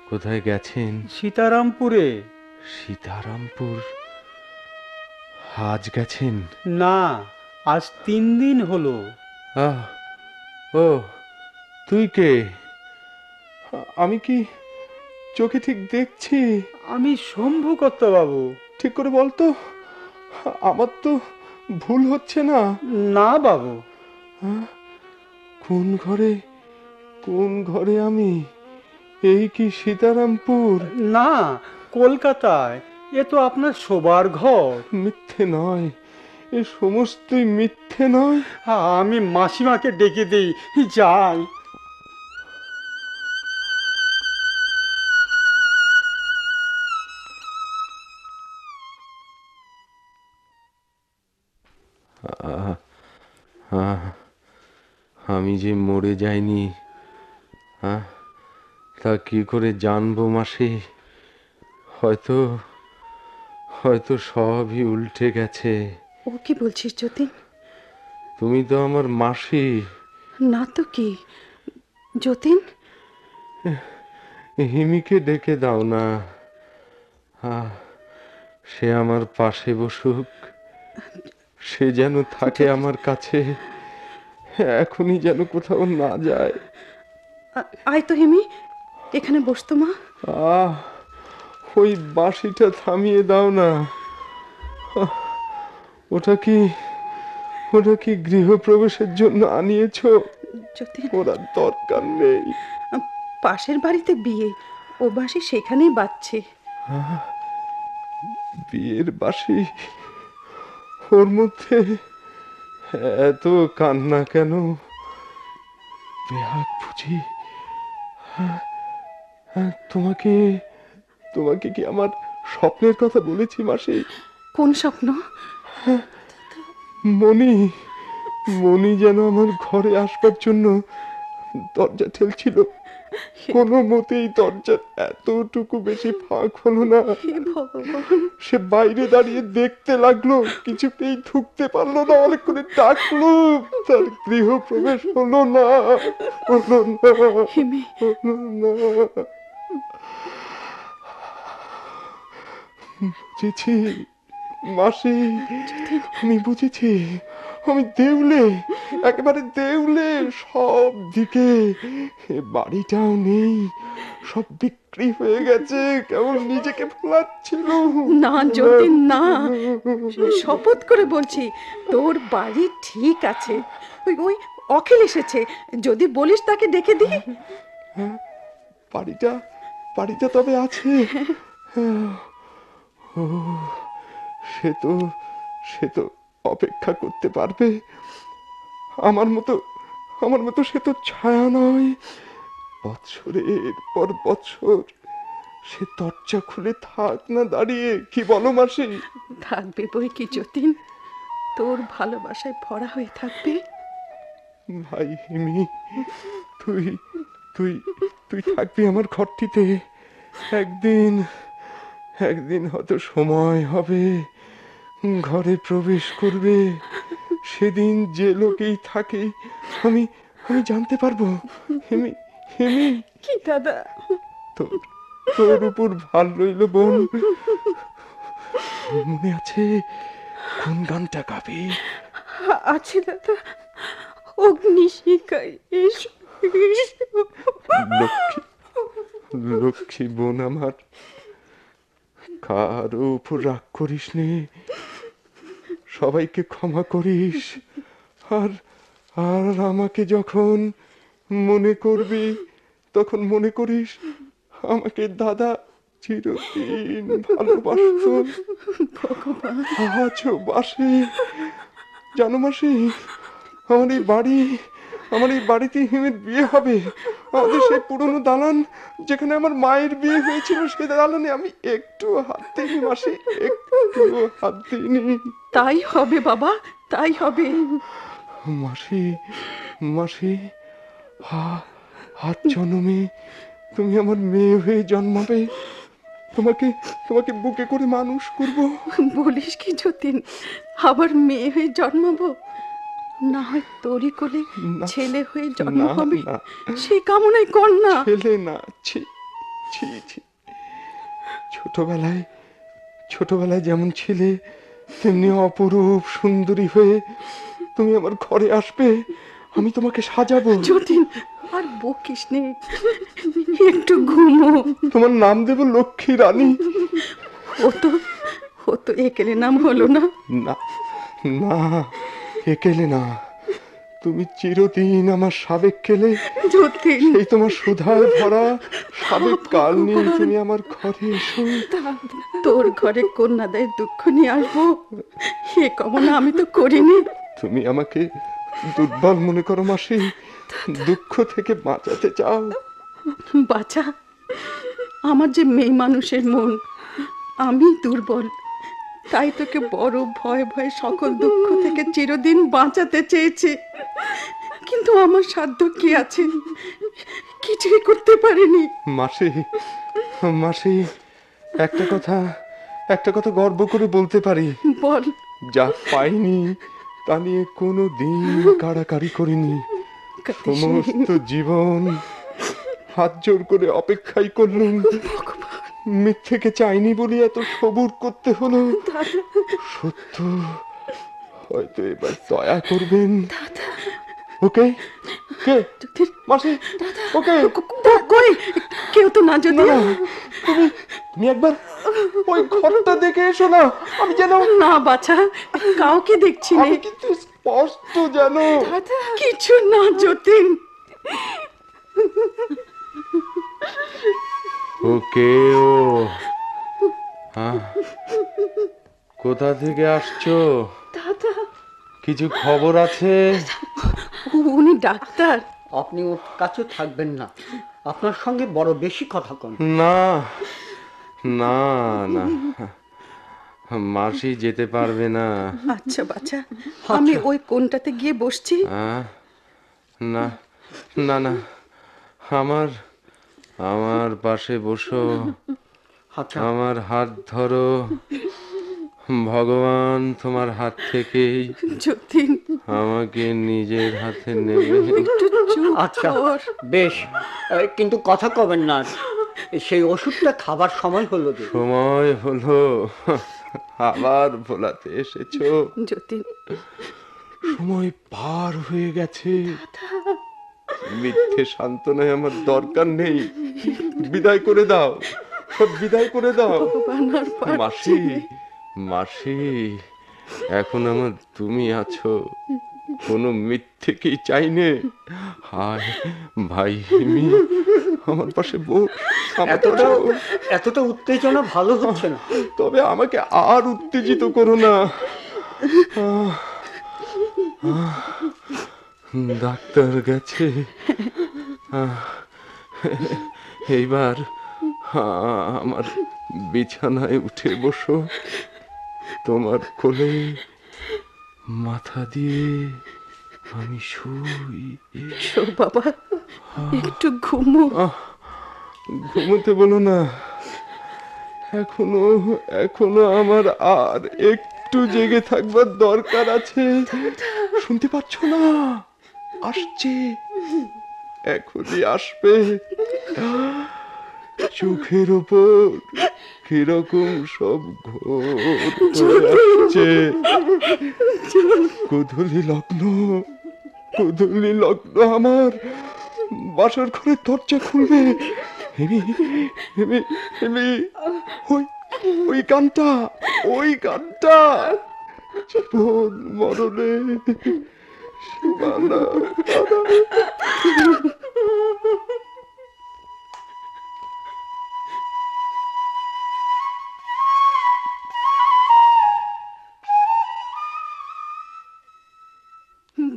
কোথায় গেছেন? সীতারামপুরে। সীতারামপুর? আজ গেছেন? না, আজ 3 দিন হলো। আহ, ও তুই কে? আমি কি চোখে ঠিক দেখছি? আমি শম্ভু কর্তাবাবু। ঠিক করে বলতো, আমার তো ভুল হচ্ছে না? না বাবু। কোন ঘরে আমি? এই কি সীতারামপুর? না, কলকাতায়। এ তো আপনার শোবার ঘর। মিথ্যে নয়, এ সমস্তই মিথ্যে নয়। আমি মাসিমাকে ডেকে দেই, যাই। আমি যে মরে যাইনি, তা কি করে জানবো মাসি? হয়তো সবই উল্টে গেছে। ও কি বলছিস যতীন? তুমি তো আমার মাসি। না তো কি যতীন? হিমিকে ডেকে দাও না, সে আমার পাশে বসুক। সে যেন থাকে আমার কাছে, এখনই যেন কোথাও না যায়। আয় তো হিমি, এখানে বসতো মা। ওই বাঁশিটা থামিয়ে দাও না। ওটা কি গৃহপ্রবেশের জন্য আনিয়েছো? যতীন, ওরা দরকার নেই। পাশের বাড়িতে বিয়ে, ও বাঁশি সেখানেই বাজছে। বিয়ের বাঁশি? ওর মধ্যে এত কান্না কেন? বেহাগ বুঝি? তোমাকে কি আমার স্বপ্নের কথা বলেছি মাসি? কোন স্বপ্ন? মনি যেন আমার ঘরে আসবার জন্য দরজা ঠেলছিল। কোনো মতেই দরজার এতটুকু বেশি ফাঁক হলো না। সে বাইরে দাঁড়িয়ে দেখতে লাগলো, কিছুতেই ঢুকতে পারলো না। অনেক করে ডাকলো, তার গৃহপ্রবেশ হলো না। বুঝেছি মাসি, আমি বুঝেছি। আমি দেউলে, একেবারে দেউলে সব দিকে। বাড়িটাও নেই, সব বিক্রি হয়ে গেছে। কেমন নিজেকে ফোলাচ্ছিল। না যতীন, না, শপথ করে বলছি তোর বাড়ি ঠিক আছে। ওই অখিল এসেছে, যদি বলিস তাকে ডেকে দিই। বাড়িটা তবে আছে। ও, সে তো অপেক্ষা করতে পারবে। আমার মতো সে তো ছায়া নয়। বৎসরের পর বৎসর সে দরজা খুলে থাক না দাঁড়িয়ে, কি বলো মাসি? থাকবে বই কি যতীন, তোর ভালোবাসায় ভরা হয়ে থাকবে। ভাই হিমি, তুই থাকবি আমার ঘরটিতে। একদিন হয়তো সময় হবে, ঘরে প্রবেশ করবে, সেদিন যে লোকেই থাকে আমি জানতে পারবো। হিমি, কি দাদা? তোর উপর ভাল রইল বোন। মনে আছে কোন গানটা গাবে? আছে দাদা, অগ্নিশিখায় এসো। লক্ষ্মী বোন আমার, কারো উপর রাগ করিস নে, সবাইকে ক্ষমা করিস। আর আমাকে যখন মনে করবি তখন মনে করিস আমাকে দাদা চিরদিন ভালোবাসত, আজও বাসে। জানো মাসি, আমার এই বাড়িতে হিমের বিয়ে হবে। আমাদের সেই পুরনো দালান যেখানে আমার মায়ের বিয়ে হয়েছিল, সেই দালানে আমি একটু হাত দিইনি মাসি, একটু হাত দিইনি। তাই হবে বাবা, তাই হবে। মাসি, হাত জন্মে তুমি আমার মেয়ে হয়ে জন্মাবে। তোমাকে বুকে করে মানুষ করব। বলিস কি যতীন, আবার মেয়ে হয়ে জন্মাবো? না হয় তোরই কোলে ছেলে হয়ে জন্ম হবে, সেই কামনাই কর না। ছেলে না, ছি। ছোটবেলায় যেমন ছিলে তেমনি অপরূপ সুন্দরী হয়ে তুমি আমার ঘরে আসবে, আমি তোমাকে সাজাবো। যতীন, আর বকিস নে, একটু ঘুমো। তোমার নাম দেব লক্ষ্মী রানী। ও তো একেলে নাম হলো না। না, একেলে না, তুমি চিরদিন আমার সাবেক কেলে। যতীন, এই তোমার সুধায় ভরা সাবেক কাল নিয়ে তুমি আমার ঘরে এসো। তোর ঘরে কন্যাদের দুঃখ নিয়ে আসবো, এ কামনা আমি তো করিনি। তুমি আমাকে দুর্বল মনে করো মাসি, দুঃখ থেকে বাঁচাতে চাও। বাঁচা? আমার যে মেয়ে মানুষের মন, আমি দুর্বল, তাই তোকে বড় ভয়ে সকল দুঃখ থেকে চিরদিন বাঁচাতে চেয়েছে। কিন্তু আমার সাধ্য কি আছে, কিছুই করতে পারিনি। মাসি, একটা কথা গর্ব করে বলতে পারি। বল। যা পাইনি তা নিয়ে কোনো দিন কাড়াকাড়ি করিনি। সমস্ত জীবন হাত জোর করে অপেক্ষাই করলুম। মিথ্যেকে চাইনি বলি এত সবুর করতে হলো। সত্য হয়তো এবার দয়া করবেন। ওকে মাসি, ওকে কই কেউ তো না। যদি তুমি একবার ওই ঘরটা দেখে এসো না, আমি যেন। না বাছা, কাউকে দেখছি না, কিন্তু স্পষ্ট যেন কিছু না। যতীন, ওকে ও কোথা থেকে আসছো? দাদা, কিছু খবর আছে? উনি ডাক্তার। আপনি ওর কাছে থাকবেন না, আপনার সঙ্গে বড় বেশি কথা কন। না, মাসি যেতে পারবে না। আচ্ছা বাচ্চা, আমি ওই কোনটাতে গিয়ে বসছি। না, আমার পাশে বসো, আমার হাত ধরো। ভগবান তোমার হাত থেকেই যতীন আমাকে নিজের হাতে নেবে। আচ্ছা বেশ, কিন্তু কথা কবেন না। সেই ওষুধটা খাবার সময় হলো। সময় হলো, আবার ভোলাতে এসেছো। যতীন, সময় পার হয়ে গেছে। মিথ্যে সান্ত্বনায় আমার দরকার নেই। বিদায় করে দাও, সব বিদায় করে দাও। মাসি, এখন আমার তুমি আছো, কোনো মিথ্যে কি চাইনে। হায় ভাই হিমি, আমার পাশে বস। এতটা উত্তেজনা ভালো হচ্ছে না। তবে আমাকে আর উত্তেজিত করো না। ডাক্তার গেছে, এইবার আমার বিছানায় উঠে বসো, তোমার কোলে মাথা দিয়ে আমি শুই। বাবা, একটু ঘুমো। ঘুমোতে বলো না, এখনো আমার আর একটু জেগে থাকবার দরকার আছে। শুনতে পাচ্ছ না? আসছে, এখনই আসবে। চোখের ওপর কিরকম সব ঘোর হচ্ছে। গোধূলি লগ্ন আমার বাসার ঘরের দরজা খুলবে। ওই গানটা জীবন মরণে সীমানা।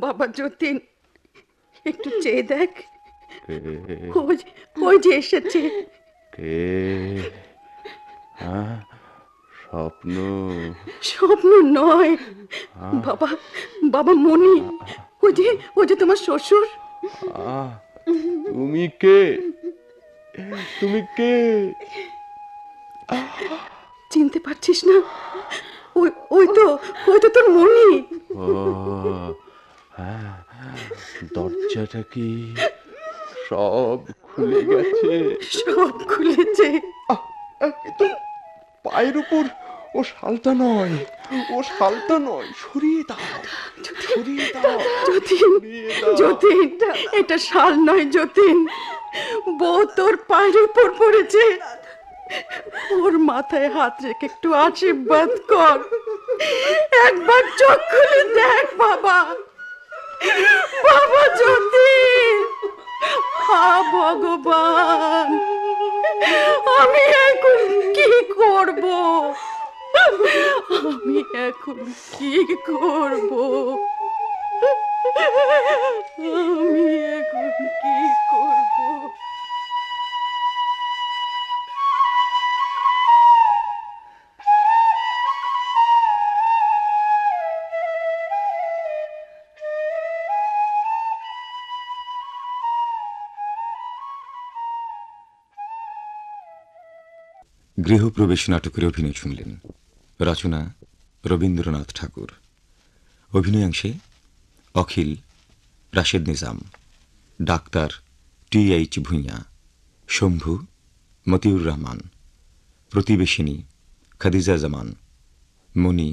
বাবা যতীন, একটু চেয়ে দেখ, ওই যে এসেছে। কে? স্বপ্ন নয় বাবা, বাবা মনি, ওই যে তোমার শ্বশুর। তুমি কে? চিনতে পারছিস না? ওই তো তোর মনি। দরজাটা কি সব খুলে গেছে? সব খুলেছে। পায়ের উপর ও শালটা নয়, সরিয়ে দাও। যতীন, এটা শাল নয় যতীন, বউ তোর পায়ের উপর পড়েছে। ওর মাথায় হাত রেখে একটু আশীর্বাদ কর, একবার চোখ খুলে দেখ বাবা। যতীন, ভগবান, আমি এখন কি করব? গৃহপ্রবেশ নাটকের অভিনয় শুনলেন। রচনা রবীন্দ্রনাথ ঠাকুর, অভিনয়াংশে অখিল, রাশেদ নিজাম, ডাক্তার টি.এইচ. ভূঁইয়া, শম্ভু মতিউর রহমান, প্রতিবেশিনী খাদিজা জামান, মনি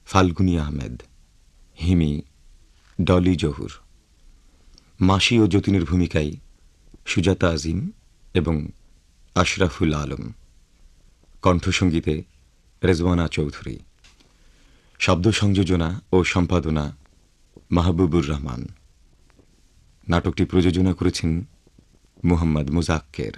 ফাল্গুনী আহমেদ, হিমি ডলি জহুর, মাসি ও যতীনের ভূমিকায় সুজাতা আজিম এবং আশরাফুল আলম, কণ্ঠসঙ্গীতে রেজওয়ানা চৌধুরী, শব্দ সংযোজনা ও সম্পাদনা মাহবুবুর রহমান। নাটকটি প্রযোজনা করেছেন মুহাম্মদ মুজাক্কের।